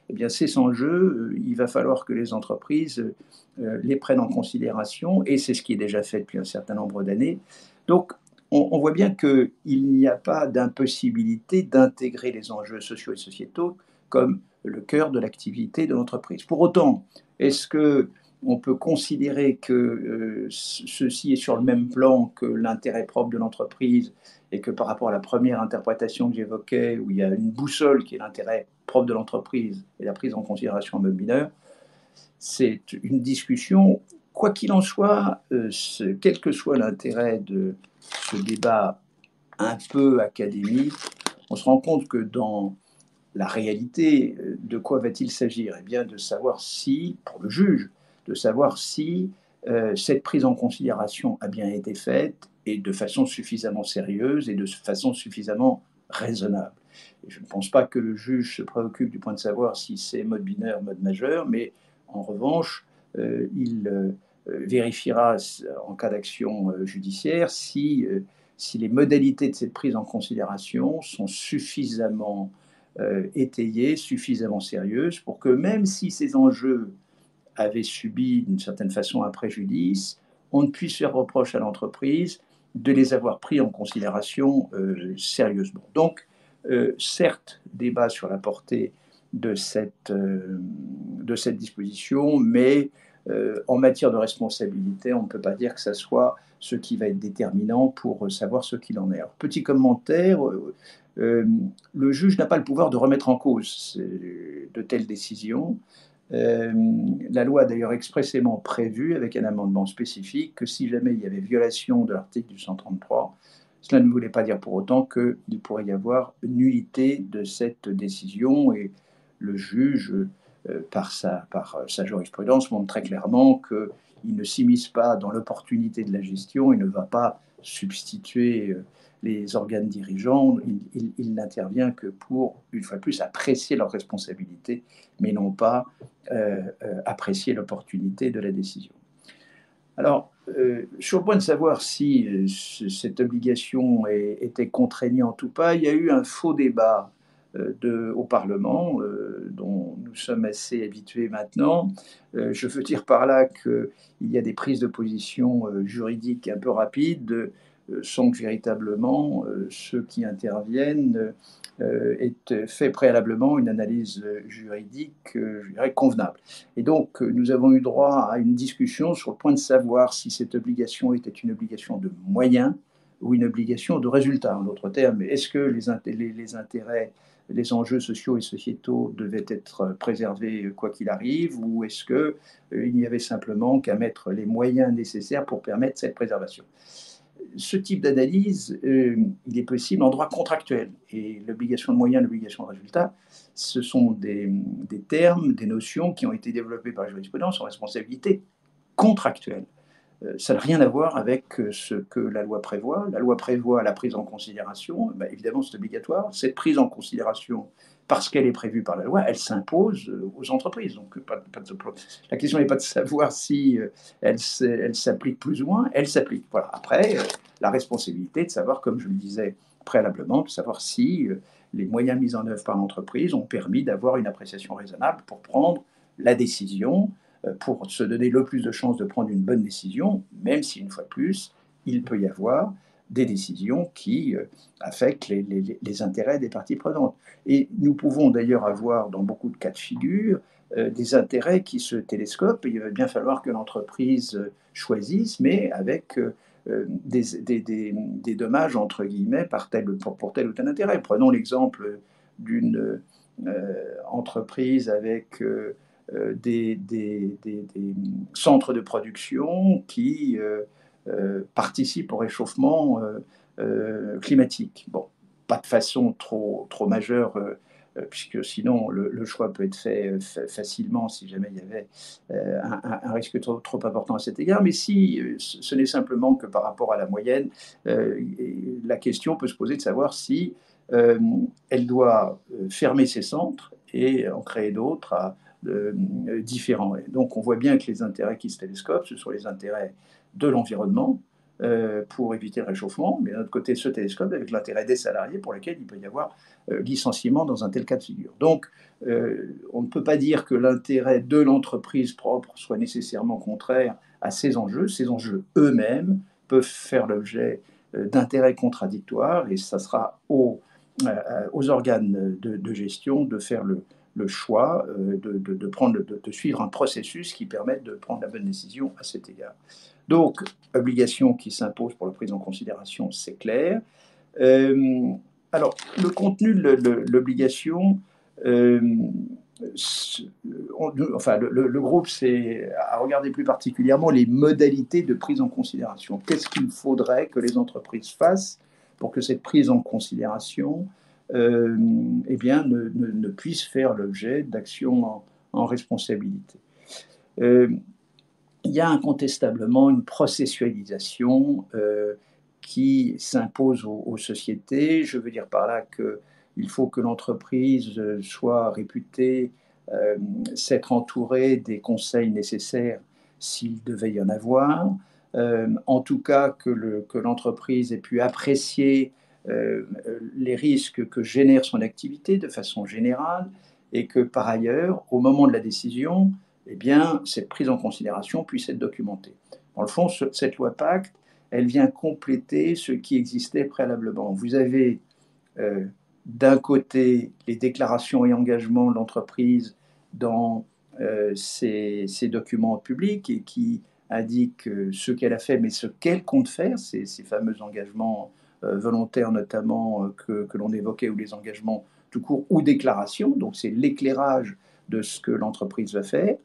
eh bien, ces enjeux, il va falloir que les entreprises les prennent en considération. Et c'est ce qui est déjà fait depuis un certain nombre d'années. Donc, on voit bien qu'il n'y a pas d'impossibilité d'intégrer les enjeux sociaux et sociétaux comme le cœur de l'activité de l'entreprise. Pour autant, est-ce que on peut considérer que ceci est sur le même plan que l'intérêt propre de l'entreprise et que par rapport à la première interprétation que j'évoquais, où il y a une boussole qui est l'intérêt propre de l'entreprise et la prise en considération en mode mineur, c'est une discussion. Quoi qu'il en soit, quel que soit l'intérêt de ce débat un peu académique, on se rend compte que dans la réalité, de quoi va-t-il s'agir? Eh bien, de savoir si, pour le juge, de savoir si cette prise en considération a bien été faite et de façon suffisamment sérieuse et de façon suffisamment raisonnable. Et je ne pense pas que le juge se préoccupe du point de savoir si c'est mode binaire, mode majeur, mais en revanche, il vérifiera en cas d'action judiciaire si les modalités de cette prise en considération sont suffisamment étayées, suffisamment sérieuses pour que même si ces enjeux avaient subi d'une certaine façon un préjudice, on ne puisse faire reproche à l'entreprise de les avoir pris en considération sérieusement. Donc, certes, débat sur la portée de cette disposition, mais en matière de responsabilité, on ne peut pas dire que ça soit ce qui va être déterminant pour savoir ce qu'il en est. Alors, petit commentaire, le juge n'a pas le pouvoir de remettre en cause de telles décisions. La loi a d'ailleurs expressément prévu, avec un amendement spécifique, que si jamais il y avait violation de l'article du 133, cela ne voulait pas dire pour autant qu'il pourrait y avoir nullité de cette décision, et le juge, par sa jurisprudence, montre très clairement qu'il ne s'immisce pas dans l'opportunité de la gestion, il ne va pas substituer les organes dirigeants, il n'intervient que pour, une fois de plus, apprécier leurs responsabilités, mais non pas apprécier l'opportunité de la décision. Alors, je suis au point de savoir si cette obligation était contraignante ou pas. Il y a eu un faux débat au Parlement, dont nous sommes assez habitués maintenant. Je veux dire par là qu'il y a des prises de position juridiques un peu rapides, sans que véritablement ceux qui interviennent aient fait préalablement une analyse juridique, je dirais, convenable. Et donc, nous avons eu droit à une discussion sur le point de savoir si cette obligation était une obligation de moyens ou une obligation de résultat. En d'autres termes, est-ce que les intérêts, les enjeux sociaux et sociétaux devaient être préservés quoi qu'il arrive, ou est-ce qu'il n'y avait simplement qu'à mettre les moyens nécessaires pour permettre cette préservation? Ce type d'analyse, il est possible en droit contractuel. Et l'obligation de moyens, l'obligation de résultat, ce sont des termes, des notions qui ont été développées par la jurisprudence en responsabilité contractuelle. Ça n'a rien à voir avec ce que la loi prévoit. La loi prévoit la prise en considération. Ben, évidemment, c'est obligatoire. Cette prise en considération, parce qu'elle est prévue par la loi, elle s'impose aux entreprises. Donc, la question n'est pas de savoir si elle s'applique plus ou moins. Elle s'applique. Voilà. Après, la responsabilité de savoir, comme je le disais préalablement, de savoir si les moyens mis en œuvre par l'entreprise ont permis d'avoir une appréciation raisonnable pour prendre la décision, pour se donner le plus de chances de prendre une bonne décision, même si, une fois de plus, il peut y avoir des décisions qui affectent les intérêts des parties prenantes. Et nous pouvons d'ailleurs avoir, dans beaucoup de cas de figure, des intérêts qui se télescopent. Il va bien falloir que l'entreprise choisisse, mais avec des dommages, entre guillemets, pour tel ou tel intérêt. Prenons l'exemple d'une entreprise avec des centres de production qui participent au réchauffement climatique. Bon, pas de façon trop majeure, puisque sinon le choix peut être fait facilement si jamais il y avait un risque trop important à cet égard. Mais si ce n'est simplement que par rapport à la moyenne, la question peut se poser de savoir si elle doit fermer ses centres et en créer d'autres différents. Et donc on voit bien que les intérêts qui se télescopent, ce sont les intérêts de l'environnement pour éviter le réchauffement, mais d'un autre côté ce télescope avec l'intérêt des salariés pour lesquels il peut y avoir licenciement dans un tel cas de figure. Donc on ne peut pas dire que l'intérêt de l'entreprise propre soit nécessairement contraire à ces enjeux. Ces enjeux eux-mêmes peuvent faire l'objet d'intérêts contradictoires, et ça sera aux organes de gestion de faire le choix de suivre un processus qui permette de prendre la bonne décision à cet égard. Donc, obligation qui s'impose pour la prise en considération, c'est clair. Alors, le contenu de l'obligation, le groupe a regardé plus particulièrement les modalités de prise en considération. Qu'est-ce qu'il faudrait que les entreprises fassent pour que cette prise en considération ne puisse faire l'objet d'actions en responsabilité. Il y a incontestablement une processualisation qui s'impose aux sociétés. Je veux dire par là qu'il faut que l'entreprise soit réputée s'être entourée des conseils nécessaires s'il devait y en avoir. En tout cas, que l'entreprise ait pu apprécier les risques que génère son activité de façon générale, et que par ailleurs, au moment de la décision, eh bien, cette prise en considération puisse être documentée. Dans le fond, cette loi Pacte, elle vient compléter ce qui existait préalablement. Vous avez d'un côté les déclarations et engagements de l'entreprise dans ces documents publics et qui indique ce qu'elle a fait, mais ce qu'elle compte faire, ces fameux engagements volontaires notamment que l'on évoquait, ou les engagements tout court, ou déclarations. Donc c'est l'éclairage de ce que l'entreprise va faire.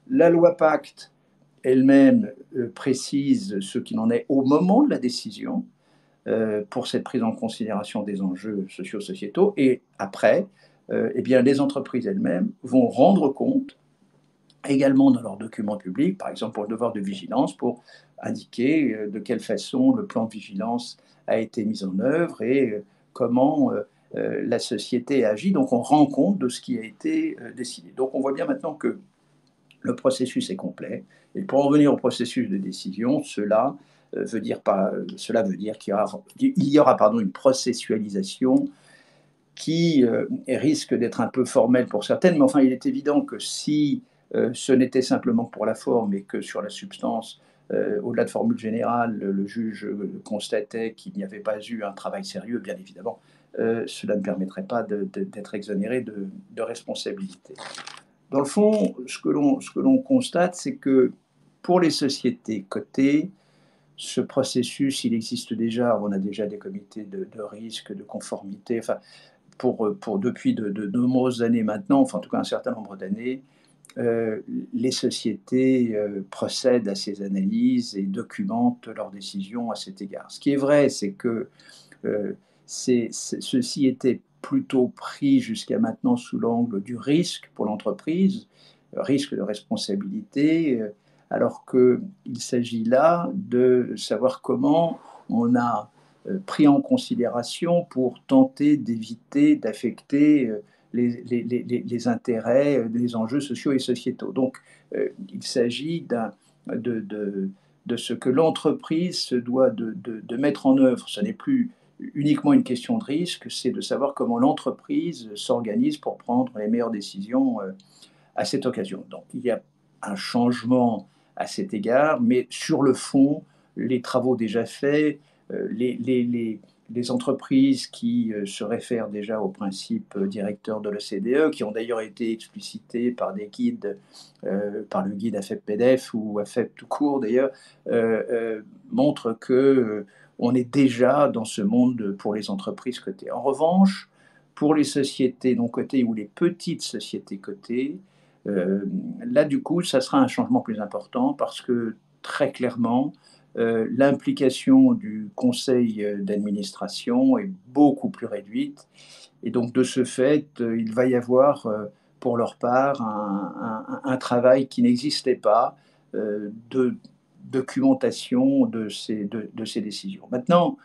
La loi Pacte elle-même précise ce qu'il en est au moment de la décision pour cette prise en considération des enjeux socio-sociétaux. Et après, eh bien, les entreprises elles-mêmes vont rendre compte également dans leurs documents publics, par exemple pour le devoir de vigilance, pour indiquer de quelle façon le plan de vigilance a été mis en œuvre et comment la société agit. Donc on rend compte de ce qui a été décidé. Donc on voit bien maintenant que le processus est complet. Et pour en revenir au processus de décision, cela veut dire qu'il y aura une processualisation qui risque d'être un peu formelle pour certaines, mais enfin il est évident que si ce n'était simplement pour la forme et que sur la substance, au-delà de formules générales, le juge constatait qu'il n'y avait pas eu un travail sérieux, bien évidemment, cela ne permettrait pas d'être exonéré de responsabilité. Dans le fond, ce que l'on constate, c'est que pour les sociétés cotées, ce processus, il existe déjà. On a déjà des comités de risque, de conformité, enfin, depuis de nombreuses années maintenant, enfin en tout cas un certain nombre d'années, les sociétés procèdent à ces analyses et documentent leurs décisions à cet égard. Ce qui est vrai, c'est que ceci était plutôt pris jusqu'à maintenant sous l'angle du risque pour l'entreprise, risque de responsabilité, alors qu'il s'agit là de savoir comment on a pris en considération pour tenter d'éviter d'affecter les intérêts, les enjeux sociaux et sociétaux. Donc, il s'agit de ce que l'entreprise se doit de mettre en œuvre. Ce n'est plus uniquement une question de risque, c'est de savoir comment l'entreprise s'organise pour prendre les meilleures décisions à cette occasion. Donc, il y a un changement à cet égard, mais sur le fond, les travaux déjà faits, les entreprises qui se réfèrent déjà aux principes directeurs de l'OCDE, qui ont d'ailleurs été explicités par des guides, par le guide AFEP-MEDEF ou AFEP tout court d'ailleurs, montrent que on est déjà dans ce monde pour les entreprises cotées. En revanche, pour les sociétés non cotées ou les petites sociétés cotées, là, du coup, ça sera un changement plus important parce que très clairement, l'implication du conseil d'administration est beaucoup plus réduite. Et donc, de ce fait, il va y avoir, pour leur part, un travail qui n'existait pas de documentation de ces décisions. Maintenant,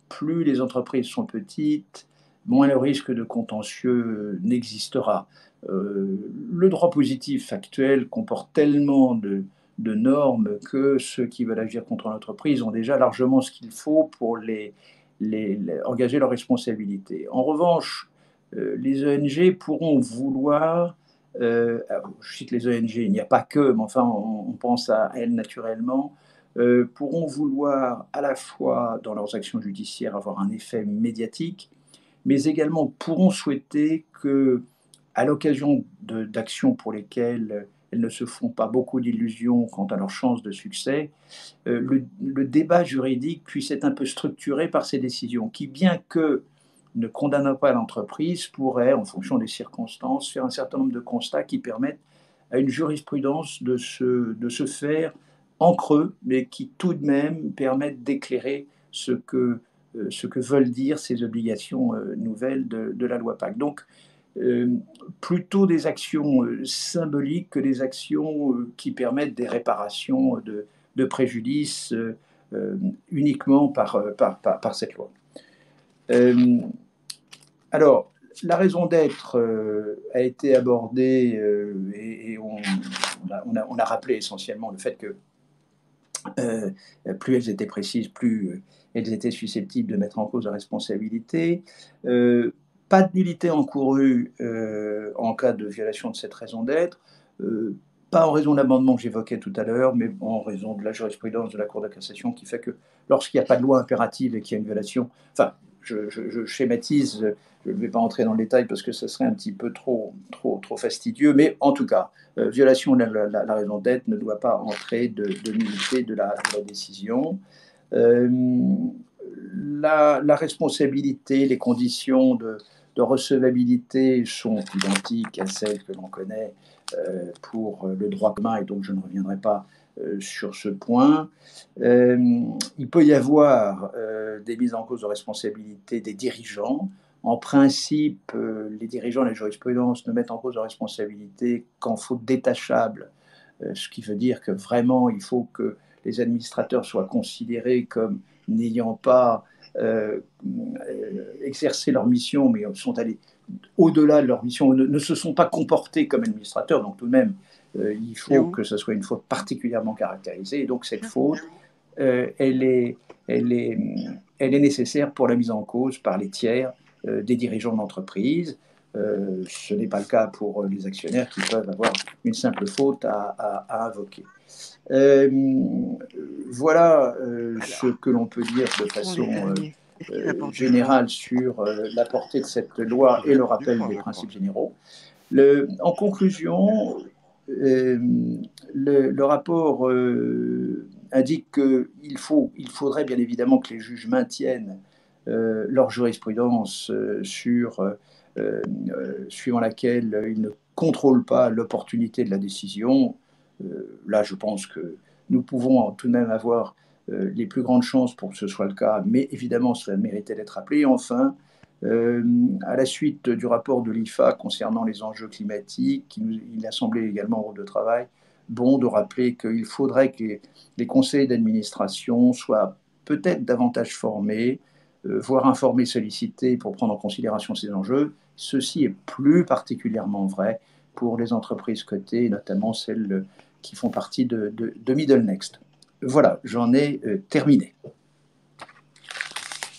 plus les entreprises sont petites, moins le risque de contentieux n'existera. Le droit positif actuel comporte tellement de normes que ceux qui veulent agir contre l'entreprise ont déjà largement ce qu'il faut pour engager leurs responsabilités. En revanche, les ONG pourront vouloir, je cite les ONG, il n'y a pas que, mais enfin on pense à elles naturellement, pourront vouloir à la fois dans leurs actions judiciaires avoir un effet médiatique, mais également pourront souhaiter que, à l'occasion d'actions pour lesquelles elles ne se font pas beaucoup d'illusions quant à leurs chances de succès, le débat juridique puisse être un peu structuré par ces décisions, qui, bien que ne condamnant pas l'entreprise, pourrait, en fonction des circonstances, faire un certain nombre de constats qui permettent à une jurisprudence de se faire en creux, mais qui tout de même permettent d'éclairer ce que veulent dire ces obligations nouvelles de la loi Pacte. Donc, plutôt des actions symboliques que des actions qui permettent des réparations de préjudice uniquement par cette loi. Alors, la raison d'être a été abordée et on a rappelé essentiellement le fait que plus elles étaient précises, plus elles étaient susceptibles de mettre en cause la responsabilité. Pas de nullité encourue en cas de violation de cette raison d'être, pas en raison de l'amendement que j'évoquais tout à l'heure, mais en raison de la jurisprudence de la Cour de cassation qui fait que lorsqu'il n'y a pas de loi impérative et qu'il y a une violation, enfin, je schématise, je ne vais pas entrer dans le détail parce que ce serait un petit peu trop fastidieux, mais en tout cas, violation de la raison d'être ne doit pas entrer de nullité de la décision. La responsabilité, les conditions de recevabilité sont identiques à celles que l'on connaît pour le droit commun, et donc je ne reviendrai pas sur ce point. Il peut y avoir des mises en cause de responsabilité des dirigeants. En principe, les dirigeants de la jurisprudence ne mettent en cause de responsabilité qu'en faute détachable, ce qui veut dire que vraiment il faut que les administrateurs soient considérés comme n'ayant pas exercé leur mission, mais sont allés au-delà de leur mission, ne se sont pas comportés comme administrateurs. Donc tout de même, il faut que ce soit une faute particulièrement caractérisée. Et donc cette faute, elle est nécessaire pour la mise en cause par les tiers des dirigeants de l'entreprise. Ce n'est pas le cas pour les actionnaires qui peuvent avoir une simple faute à invoquer. Voilà ce que l'on peut dire de façon générale sur la portée de cette loi et le rappel des principes généraux. En conclusion, le rapport indique qu'il faudrait bien évidemment que les juges maintiennent leur jurisprudence suivant laquelle ils ne contrôlent pas l'opportunité de la décision. Là, je pense que nous pouvons tout de même avoir les plus grandes chances pour que ce soit le cas, mais évidemment, cela méritait d'être rappelé. Et enfin, à la suite du rapport de l'IFA concernant les enjeux climatiques, il a semblé également au groupe de travail bon de rappeler qu'il faudrait que les conseils d'administration soient peut-être davantage formés, voire informés, sollicités pour prendre en considération ces enjeux. Ceci est plus particulièrement vrai pour les entreprises cotées, notamment celles qui font partie de Middle Next. Voilà, j'en ai terminé.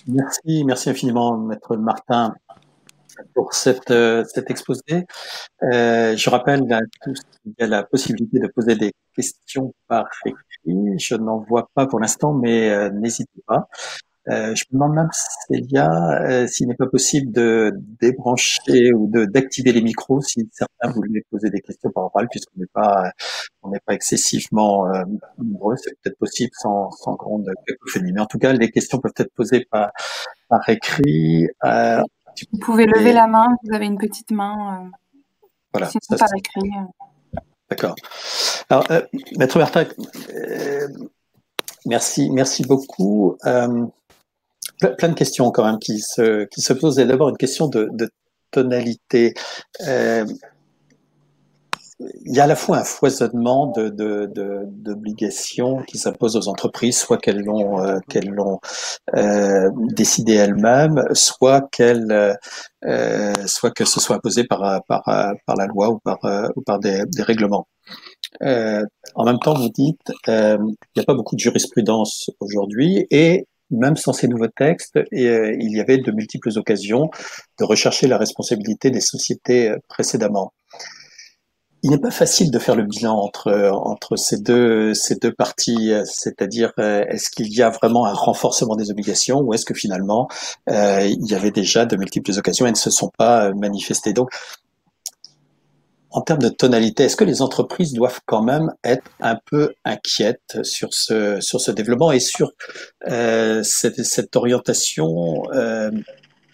Merci infiniment, Maître Martin, pour cet exposé. Je rappelle à tous qu'il y a la possibilité de poser des questions par écrit. Je n'en vois pas pour l'instant, mais n'hésitez pas. Je me demande même, Célia, s'il n'est pas possible de débrancher ou d'activer les micros si certains voulaient poser des questions par oral, puisqu'on n'est pas excessivement nombreux. C'est peut-être possible sans grande cacophonie. Mais en tout cas, les questions peuvent être posées par écrit. Vous pouvez lever la main, vous avez une petite main. Voilà. Sinon, par écrit. D'accord. Alors, Maître Martin, merci beaucoup. Plein de questions quand même qui se posent. Et d'abord une question de tonalité. Il y a à la fois un foisonnement d'obligations qui s'imposent aux entreprises, soit qu'elles l'ont décidé elles-mêmes, soit que ce soit imposé par la loi ou par des règlements. En même temps, vous dites, il n'y a pas beaucoup de jurisprudence aujourd'hui, et même sans ces nouveaux textes, il y avait de multiples occasions de rechercher la responsabilité des sociétés précédemment. Il n'est pas facile de faire le bilan entre ces deux parties, c'est-à-dire est-ce qu'il y a vraiment un renforcement des obligations ou est-ce que finalement il y avait déjà de multiples occasions et ne se sont pas manifestées. Donc, en termes de tonalité, est-ce que les entreprises doivent quand même être un peu inquiètes sur ce développement et sur cette orientation,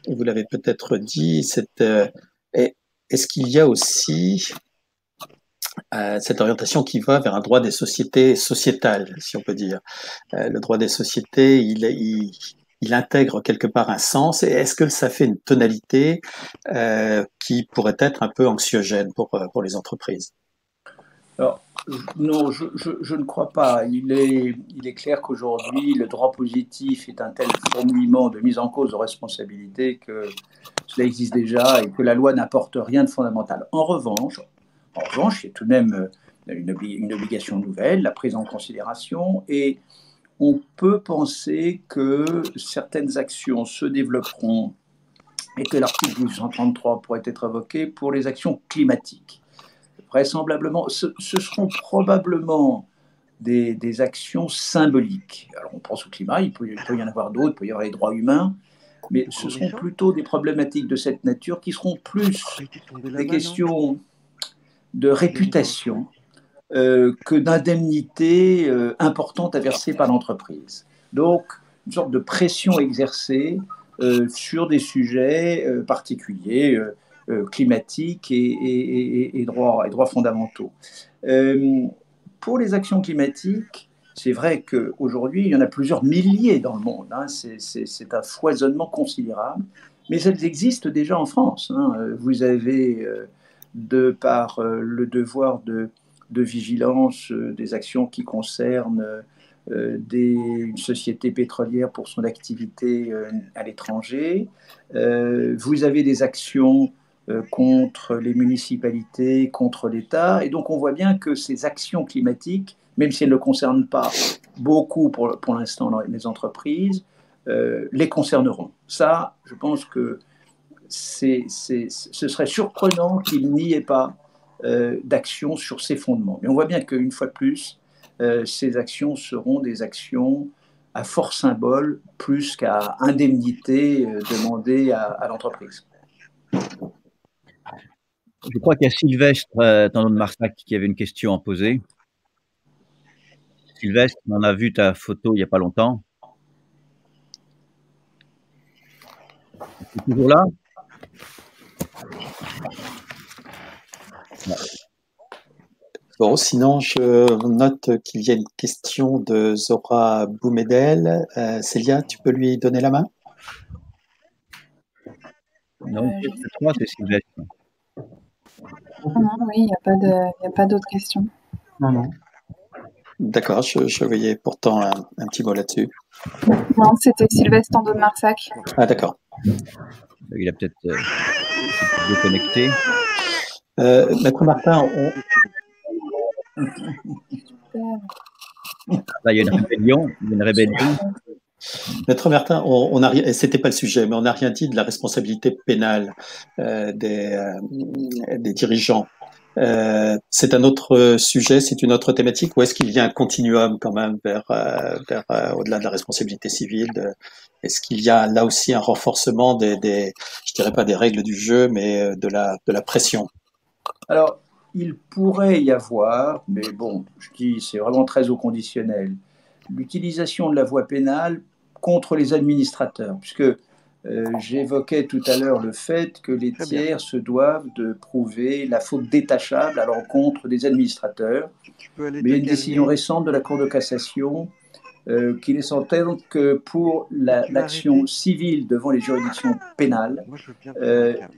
vous l'avez peut-être dit, est-ce qu'il y a aussi cette orientation qui va vers un droit des sociétés sociétal, si on peut dire. Le droit des sociétés, il intègre quelque part un sens. Et est-ce que ça fait une tonalité qui pourrait être un peu anxiogène pour les entreprises? Alors, non, je ne crois pas. Il est clair qu'aujourd'hui, le droit positif est un tel fourmillement de mise en cause de responsabilité que cela existe déjà et que la loi n'apporte rien de fondamental. En revanche, il y a tout de même une obligation nouvelle, la prise en considération, et on peut penser que certaines actions se développeront et que l'article 1233 pourrait être évoqué pour les actions climatiques. Vraisemblablement, ce seront probablement des actions symboliques. Alors on pense au climat, il peut y en avoir d'autres, il peut y avoir les droits humains, mais ce seront plutôt des problématiques de cette nature qui seront plus des questions de réputation que d'indemnités importantes à verser par l'entreprise. Donc, une sorte de pression exercée sur des sujets particuliers, climatiques et droits fondamentaux. Pour les actions climatiques, c'est vrai qu'aujourd'hui, il y en a plusieurs milliers dans le monde. Hein, c'est un foisonnement considérable, mais elles existent déjà en France. Hein. Vous avez, de par le devoir de vigilance, des actions qui concernent une société pétrolière pour son activité à l'étranger. Vous avez des actions contre les municipalités, contre l'État. Et donc on voit bien que ces actions climatiques, même si elles ne concernent pas beaucoup pour l'instant les entreprises, les concerneront. Ça, je pense que ce serait surprenant qu'il n'y ait pas d'action sur ces fondements. Mais on voit bien qu'une fois de plus, ces actions seront des actions à fort symbole plus qu'à indemnité demandée à l'entreprise. Je crois qu'il y a Sylvestre Tandon de Marsac qui avait une question à poser. Sylvestre, on a vu ta photo il n'y a pas longtemps. Tu es toujours là? Bon, sinon, je note qu'il y a une question de Zora Boumedel. Célia, tu peux lui donner la main? Non, c'est toi, c'est Sylvestre. Non, oui, il n'y a pas d'autres questions. Non. D'accord, je voyais pourtant un petit mot là-dessus. Non, c'était Sylvestre Tandon de Marsac. Ah, d'accord. Il a peut-être déconnecté. Maître Martin, Là, il y a une rébellion. Maître Martin, c'était pas le sujet, mais on n'a rien dit de la responsabilité pénale des dirigeants. C'est un autre sujet, c'est une autre thématique, ou est-ce qu'il y a un continuum quand même vers au-delà de la responsabilité civile? Est-ce qu'il y a là aussi un renforcement je dirais pas des règles du jeu, mais de la pression? Alors, il pourrait y avoir, mais bon, je dis, c'est vraiment très au conditionnel, l'utilisation de la voie pénale contre les administrateurs, puisque j'évoquais tout à l'heure le fait que les tiers se doivent de prouver la faute détachable à l'encontre des administrateurs. Mais il y a une décision récente de la Cour de cassation qui laisse entendre que pour l'action civile devant les juridictions pénales,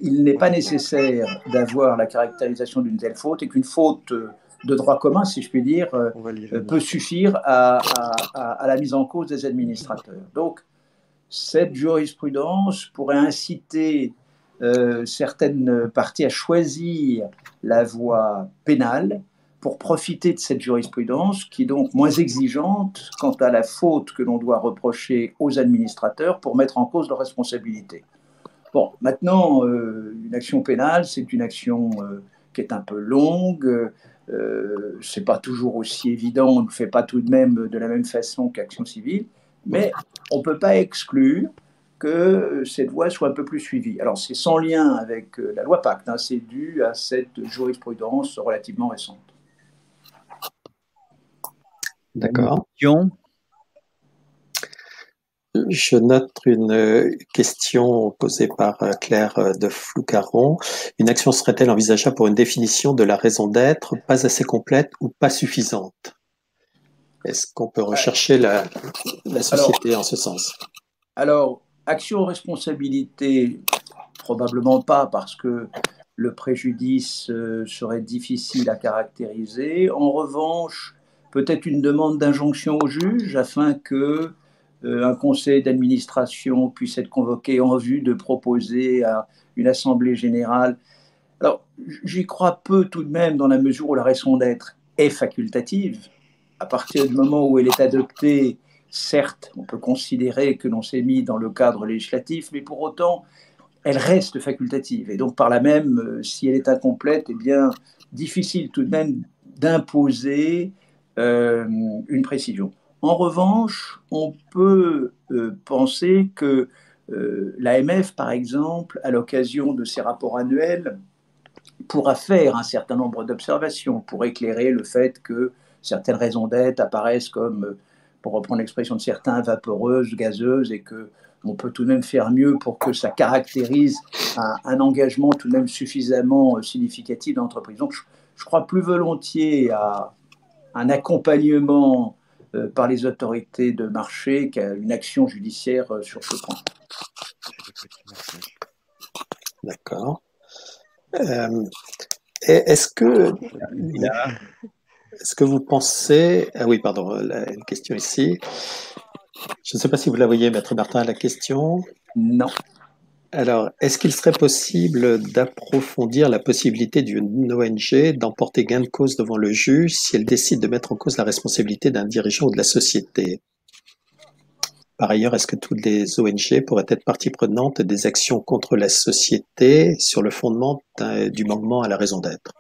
il n'est pas nécessaire d'avoir la caractérisation d'une telle faute et qu'une faute de droit commun, si je puis dire, peut suffire à la mise en cause des administrateurs. Donc, cette jurisprudence pourrait inciter certaines parties à choisir la voie pénale pour profiter de cette jurisprudence qui est donc moins exigeante quant à la faute que l'on doit reprocher aux administrateurs pour mettre en cause leur responsabilité. Bon, maintenant, une action pénale, c'est une action qui est un peu longue, c'est pas toujours aussi évident, on ne le fait pas tout de même de la même façon qu'action civile, mais on ne peut pas exclure que cette voie soit un peu plus suivie. Alors, c'est sans lien avec la loi Pacte, hein, c'est dû à cette jurisprudence relativement récente. D'accord. Je note une question posée par Claire de Floucaron. Une action serait-elle envisageable pour une définition de la raison d'être pas assez complète ou pas suffisante? Est-ce qu'on peut rechercher la société en ce sens? Alors, action responsabilité, probablement pas, parce que le préjudice serait difficile à caractériser. En revanche, peut-être une demande d'injonction au juge afin que un conseil d'administration puisse être convoqué en vue de proposer à une assemblée générale. Alors, j'y crois peu tout de même dans la mesure où la raison d'être est facultative. À partir du moment où elle est adoptée, certes, on peut considérer que l'on s'est mis dans le cadre législatif, mais pour autant, elle reste facultative. Et donc, par là même, si elle est incomplète, eh bien, difficile tout de même d'imposer une précision. En revanche, on peut penser que L'AMF, par exemple, à l'occasion de ses rapports annuels, pourra faire un certain nombre d'observations pour éclairer le fait que certaines raisons d'être apparaissent comme, pour reprendre l'expression de certains, vaporeuses, gazeuses, et que on peut tout de même faire mieux pour que ça caractérise un engagement tout de même suffisamment significatif d'entreprise. Donc, je crois plus volontiers à un accompagnement par les autorités de marché qu'à une action judiciaire sur ce point. D'accord. Est-ce que vous pensez... Ah oui, pardon, une question ici. Je ne sais pas si vous la voyez, Maître Martin, la question. Non. Alors, est-ce qu'il serait possible d'approfondir la possibilité d'une ONG d'emporter gain de cause devant le juge si elle décide de mettre en cause la responsabilité d'un dirigeant ou de la société? Par ailleurs, est-ce que toutes les ONG pourraient être partie prenante des actions contre la société sur le fondement du manquement à la raison d'être?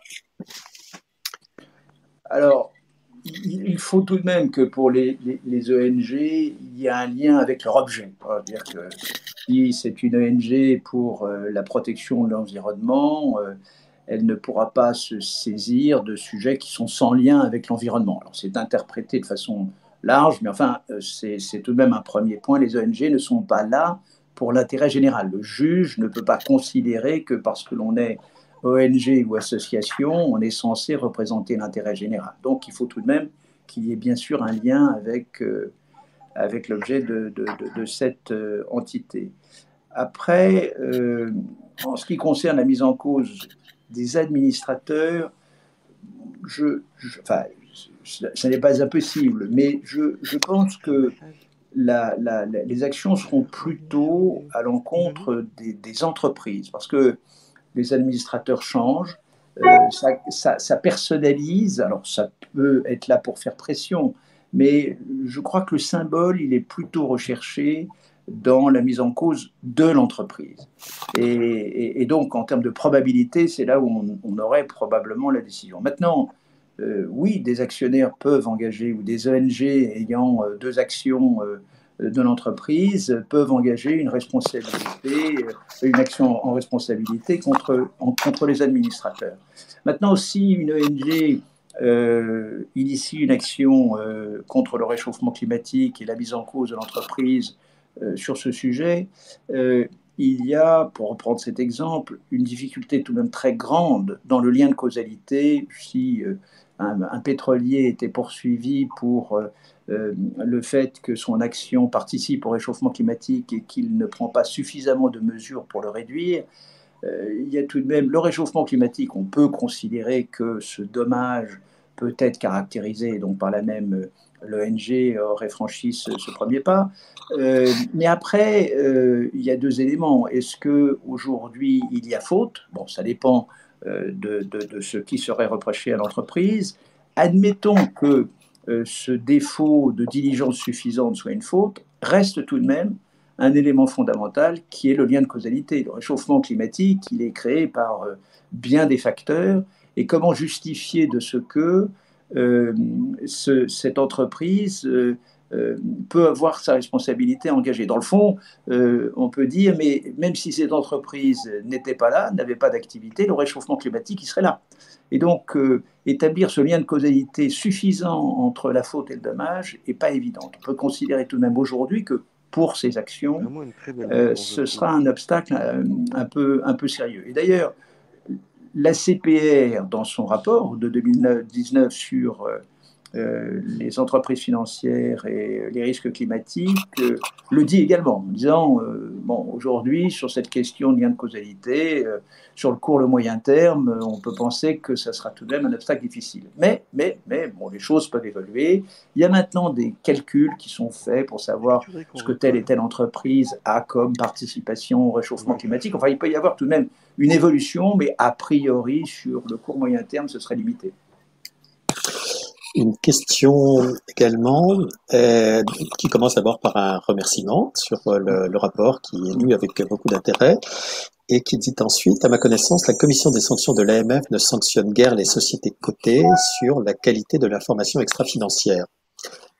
Alors, il faut tout de même que pour les ONG, il y a un lien avec leur objet. C'est-à-dire que si c'est une ONG pour la protection de l'environnement, elle ne pourra pas se saisir de sujets qui sont sans lien avec l'environnement. Alors, c'est interprété de façon large, mais enfin, c'est tout de même un premier point. Les ONG ne sont pas là pour l'intérêt général. Le juge ne peut pas considérer que parce que l'on est ONG ou association, on est censé représenter l'intérêt général. Donc, il faut tout de même qu'il y ait bien sûr un lien avec l'objet de cette entité. Après, en ce qui concerne la mise en cause des administrateurs, ça n'est pas impossible, mais je pense que les actions seront plutôt à l'encontre des entreprises, parce que les administrateurs changent, ça personnalise, alors ça peut être là pour faire pression, mais je crois que le symbole, il est plutôt recherché dans la mise en cause de l'entreprise. Et donc, en termes de probabilité, c'est là où on aurait probablement la décision. Maintenant, oui, des actionnaires peuvent engager, ou des ONG ayant deux actions de l'entreprise peuvent engager une responsabilité, une action en responsabilité contre les administrateurs. Maintenant, si une ONG initie une action contre le réchauffement climatique et la mise en cause de l'entreprise sur ce sujet, il y a, pour reprendre cet exemple, une difficulté tout de même très grande dans le lien de causalité. Si un pétrolier était poursuivi pour le fait que son action participe au réchauffement climatique et qu'il ne prend pas suffisamment de mesures pour le réduire, il y a tout de même le réchauffement climatique. On peut considérer que ce dommage peut être caractérisé, donc par là même l'ONG aurait franchi ce premier pas. Mais après, il y a deux éléments. Est-ce qu'aujourd'hui il y a faute? Bon, ça dépend de ce qui serait reproché à l'entreprise. Admettons que ce défaut de diligence suffisante soit une faute, reste tout de même un élément fondamental qui est le lien de causalité. Le réchauffement climatique, il est créé par bien des facteurs, et comment justifier de ce que cette entreprise peut avoir sa responsabilité engagée. Dans le fond, on peut dire, mais même si cette entreprise n'était pas là, n'avait pas d'activité, le réchauffement climatique, il serait là. Et donc, établir ce lien de causalité suffisant entre la faute et le dommage n'est pas évident. On peut considérer tout de même aujourd'hui que pour ces actions, ce sera un obstacle un peu sérieux. Et d'ailleurs, la CPR, dans son rapport de 2019 sur les entreprises financières et les risques climatiques, le dit également, en disant, bon, aujourd'hui, sur cette question de lien de causalité, sur le court, le moyen terme, on peut penser que ça sera tout de même un obstacle difficile. Mais bon, les choses peuvent évoluer. Il y a maintenant des calculs qui sont faits pour savoir ce que telle et telle entreprise a comme participation au réchauffement climatique. Enfin, il peut y avoir tout de même une évolution, mais a priori, sur le court, moyen terme, ce serait limité. Une question également qui commence d'abord par un remerciement sur le rapport qui est lu avec beaucoup d'intérêt et qui dit ensuite, à ma connaissance, la commission des sanctions de l'AMF ne sanctionne guère les sociétés cotées sur la qualité de l'information extra-financière.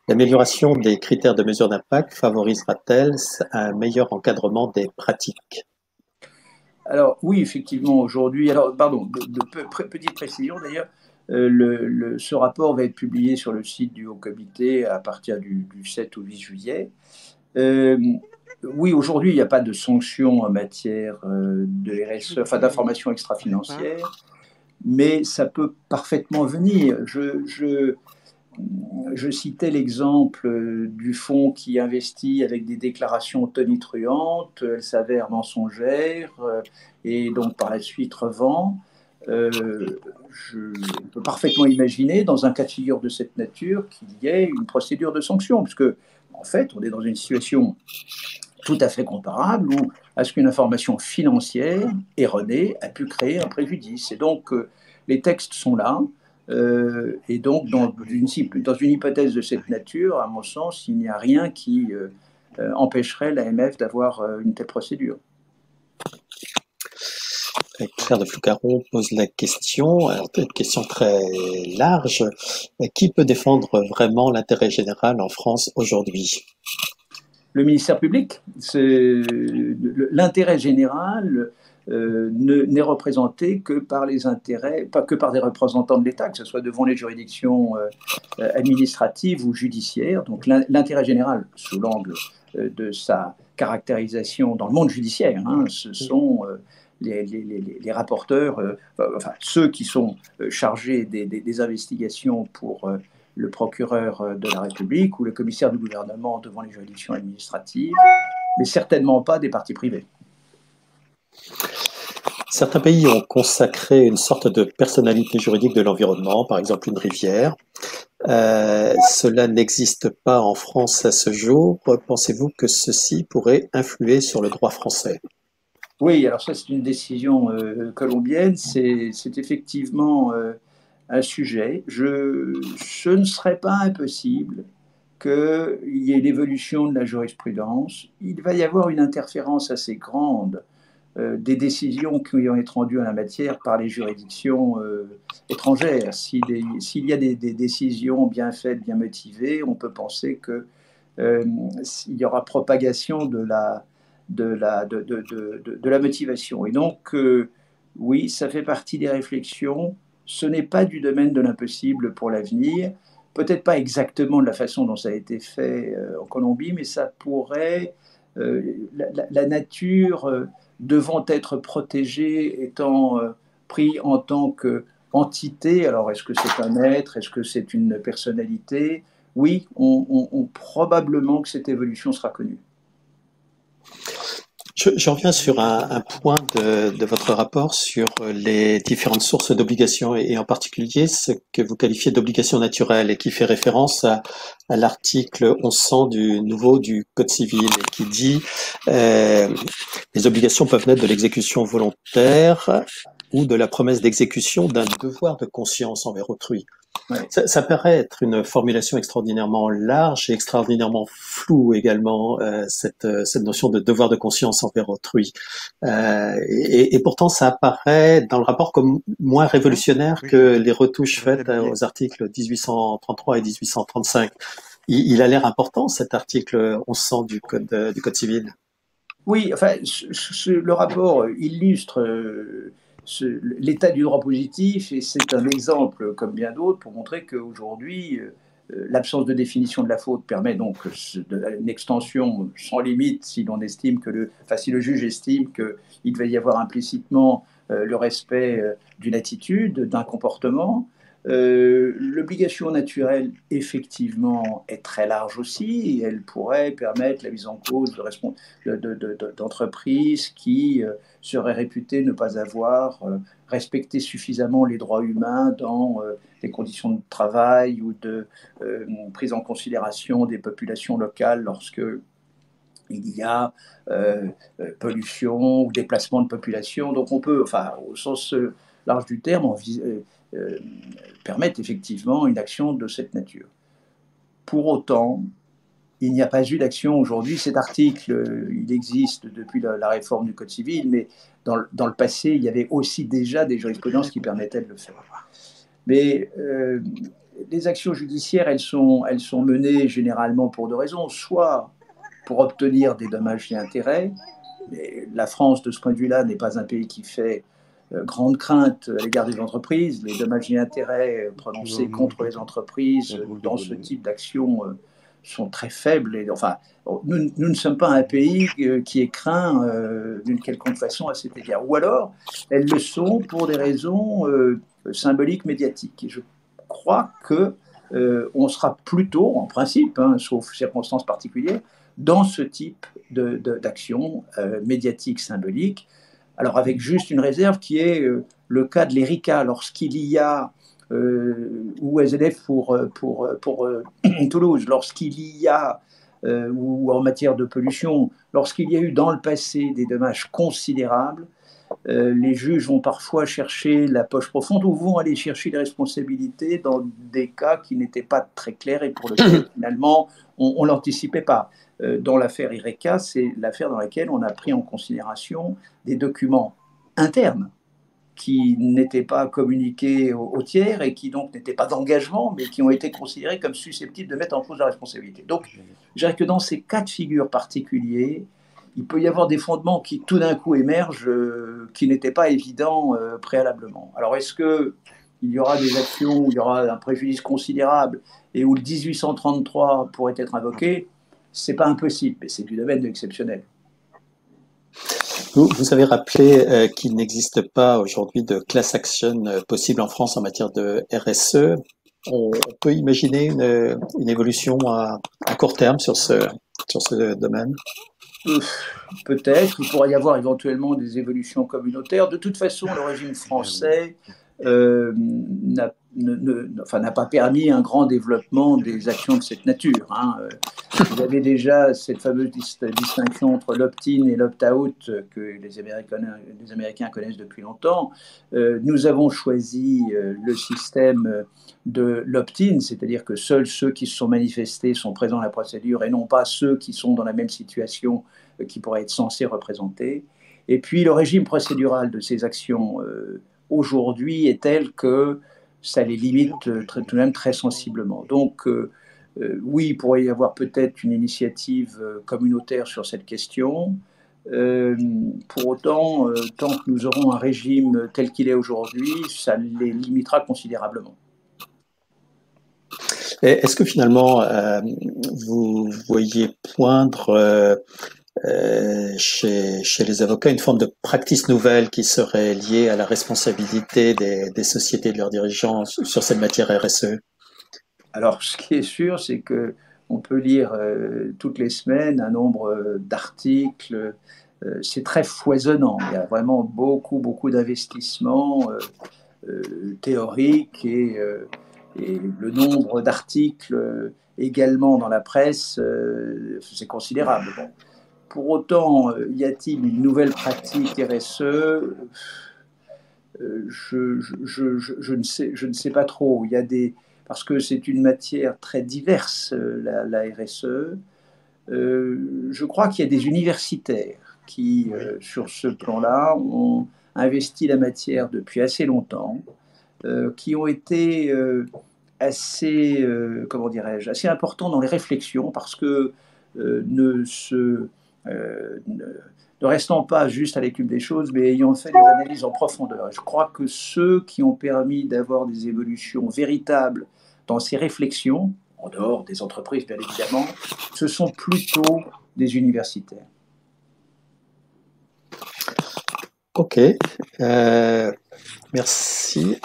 L'amélioration des critères de mesure d'impact favorisera-t-elle un meilleur encadrement des pratiques? Alors oui, effectivement, aujourd'hui, alors pardon, petite précision d'ailleurs, ce rapport va être publié sur le site du Haut Comité à partir du 7 au 8 juillet. Oui, aujourd'hui, il n'y a pas de sanctions en matière de RSE, enfin d'information extra-financière, mais ça peut parfaitement venir. Je citais l'exemple du fonds qui investit avec des déclarations tonitruantes, elles s'avèrent mensongères et donc par la suite revend. On peut parfaitement imaginer dans un cas de figure de cette nature qu'il y ait une procédure de sanction, puisque en fait on est dans une situation tout à fait comparable où à ce qu'une information financière erronée a pu créer un préjudice. Et donc les textes sont là. Et donc, dans une hypothèse de cette nature, à mon sens, il n'y a rien qui empêcherait l'AMF d'avoir une telle procédure. Claire de Floucaron pose la question, alors une question très large, qui peut défendre vraiment l'intérêt général en France aujourd'hui? Le ministère public, l'intérêt général n'est représenté que par les intérêts, pas que par des représentants de l'État, que ce soit devant les juridictions administratives ou judiciaires. Donc l'intérêt général, sous l'angle de sa caractérisation dans le monde judiciaire, hein, ce sont les rapporteurs, enfin ceux qui sont chargés des investigations pour le procureur de la République ou le commissaire du gouvernement devant les juridictions administratives, mais certainement pas des parties privées. Certains pays ont consacré une sorte de personnalité juridique de l'environnement, par exemple une rivière. Cela n'existe pas en France à ce jour. Pensez-vous que ceci pourrait influer sur le droit français? Oui, alors ça c'est une décision colombienne, c'est effectivement un sujet. Ce ne serait pas impossible qu'il y ait l'évolution de la jurisprudence. Il va y avoir une interférence assez grande des décisions qui ont été rendues en la matière par les juridictions étrangères. S'il y a des décisions bien faites, bien motivées, on peut penser qu'il y aura propagation de la motivation. Et donc, oui, ça fait partie des réflexions. Ce n'est pas du domaine de l'impossible pour l'avenir. Peut-être pas exactement de la façon dont ça a été fait en Colombie, mais ça pourrait, la nature devant être protégée, étant pris en tant qu'entité. Alors, est-ce que c'est un être? Est-ce que c'est une personnalité? Oui, probablement que cette évolution sera connue. Je reviens sur un point de votre rapport sur les différentes sources d'obligations et en particulier ce que vous qualifiez d'obligations naturelles et qui fait référence à l'article 1100 du Code civil et qui dit les obligations peuvent naître de l'exécution volontaire ou de la promesse d'exécution d'un devoir de conscience envers autrui. Ouais. Ça paraît être une formulation extraordinairement large et extraordinairement floue également, cette notion de devoir de conscience envers autrui. Et pourtant, ça apparaît dans le rapport comme moins révolutionnaire que les retouches faites aux articles 1833 et 1835. Il a l'air important, cet article 1100 du Code civil. Oui, enfin, le rapport illustre l'état du droit positif et c'est un exemple, comme bien d'autres, pour montrer qu'aujourd'hui, l'absence de définition de la faute permet donc une extension sans limite si l'on estime si le juge estime qu'il devait y avoir implicitement le respect d'une attitude, d'un comportement. L'obligation naturelle, effectivement, est très large aussi. Elle pourrait permettre la mise en cause d'entreprises qui seraient réputées ne pas avoir respecté suffisamment les droits humains dans les conditions de travail ou de prise en considération des populations locales lorsque il y a pollution ou déplacement de population. Donc on peut, enfin, au sens large du terme, permettre effectivement une action de cette nature. Pour autant, il n'y a pas eu d'action aujourd'hui. Cet article, il existe depuis la réforme du Code civil, mais dans le passé, il y avait aussi déjà des jurisprudences qui permettaient de le faire. Mais les actions judiciaires, elles sont menées généralement pour deux raisons. Soit pour obtenir des dommages et intérêts. Mais la France, de ce point de vue-là, n'est pas un pays qui fait grande crainte à l'égard des entreprises. Les dommages et intérêts prononcés contre les entreprises dans ce type d'action sont très faibles. Et, enfin, nous ne sommes pas un pays qui est craint d'une quelconque façon à cet égard. Ou alors, elles le sont pour des raisons symboliques, médiatiques. Et je crois que on sera plutôt, en principe, sauf circonstances particulières, dans ce type d'action médiatique, symbolique. Alors avec juste une réserve qui est le cas de l'ERICA, lorsqu'il y a, ou SNF pour Toulouse, lorsqu'il y a, ou en matière de pollution, lorsqu'il y a eu dans le passé des dommages considérables, les juges vont parfois chercher la poche profonde ou vont aller chercher les responsabilités dans des cas qui n'étaient pas très clairs et pour lesquels finalement on ne l'anticipait pas. Dans l'affaire Erika, c'est l'affaire dans laquelle on a pris en considération des documents internes qui n'étaient pas communiqués aux tiers et qui donc n'étaient pas d'engagement, mais qui ont été considérés comme susceptibles de mettre en cause la responsabilité. Donc, je dirais que dans ces cas de figure particuliers, il peut y avoir des fondements qui tout d'un coup émergent qui n'étaient pas évidents préalablement. Alors, est-ce qu'il y aura des actions où il y aura un préjudice considérable et où le 1833 pourrait être invoqué? C'est pas impossible, mais c'est du domaine de l'exceptionnel. Vous avez rappelé qu'il n'existe pas aujourd'hui de class action possible en France en matière de RSE. On peut imaginer une évolution à court terme sur ce domaine? Peut-être. Il pourrait y avoir éventuellement des évolutions communautaires. De toute façon, le régime français n'a pas permis un grand développement des actions de cette nature. Vous avez déjà cette fameuse distinction entre l'opt-in et l'opt-out que les Américains connaissent depuis longtemps. Nous avons choisi le système de l'opt-in, c'est-à-dire que seuls ceux qui se sont manifestés sont présents dans la procédure et non pas ceux qui sont dans la même situation qui pourraient être censés représenter. Et puis le régime procédural de ces actions aujourd'hui est tel que ça les limite tout de même très sensiblement. Donc, oui, il pourrait y avoir peut-être une initiative communautaire sur cette question. Pour autant, tant que nous aurons un régime tel qu'il est aujourd'hui, ça les limitera considérablement. Est-ce que finalement, vous voyez poindre chez les avocats une forme de practice nouvelle qui serait liée à la responsabilité des sociétés et de leurs dirigeants sur cette matière RSE? Alors, ce qui est sûr, c'est qu'on peut lire toutes les semaines un nombre d'articles. C'est très foisonnant. Il y a vraiment beaucoup d'investissements théoriques et le nombre d'articles également dans la presse, c'est considérable. Bon. Pour autant, y a-t-il une nouvelle pratique RSE? Je ne sais pas trop. Parce que c'est une matière très diverse, la RSE. Je crois qu'il y a des universitaires qui, sur ce plan-là, ont investi la matière depuis assez longtemps, qui ont été assez, comment dirais-je, assez importants dans les réflexions parce que ne restant pas juste à l'étude des choses, mais ayant fait des analyses en profondeur. Je crois que ceux qui ont permis d'avoir des évolutions véritables dans ces réflexions, en dehors des entreprises bien évidemment, ce sont plutôt des universitaires. Ok, merci.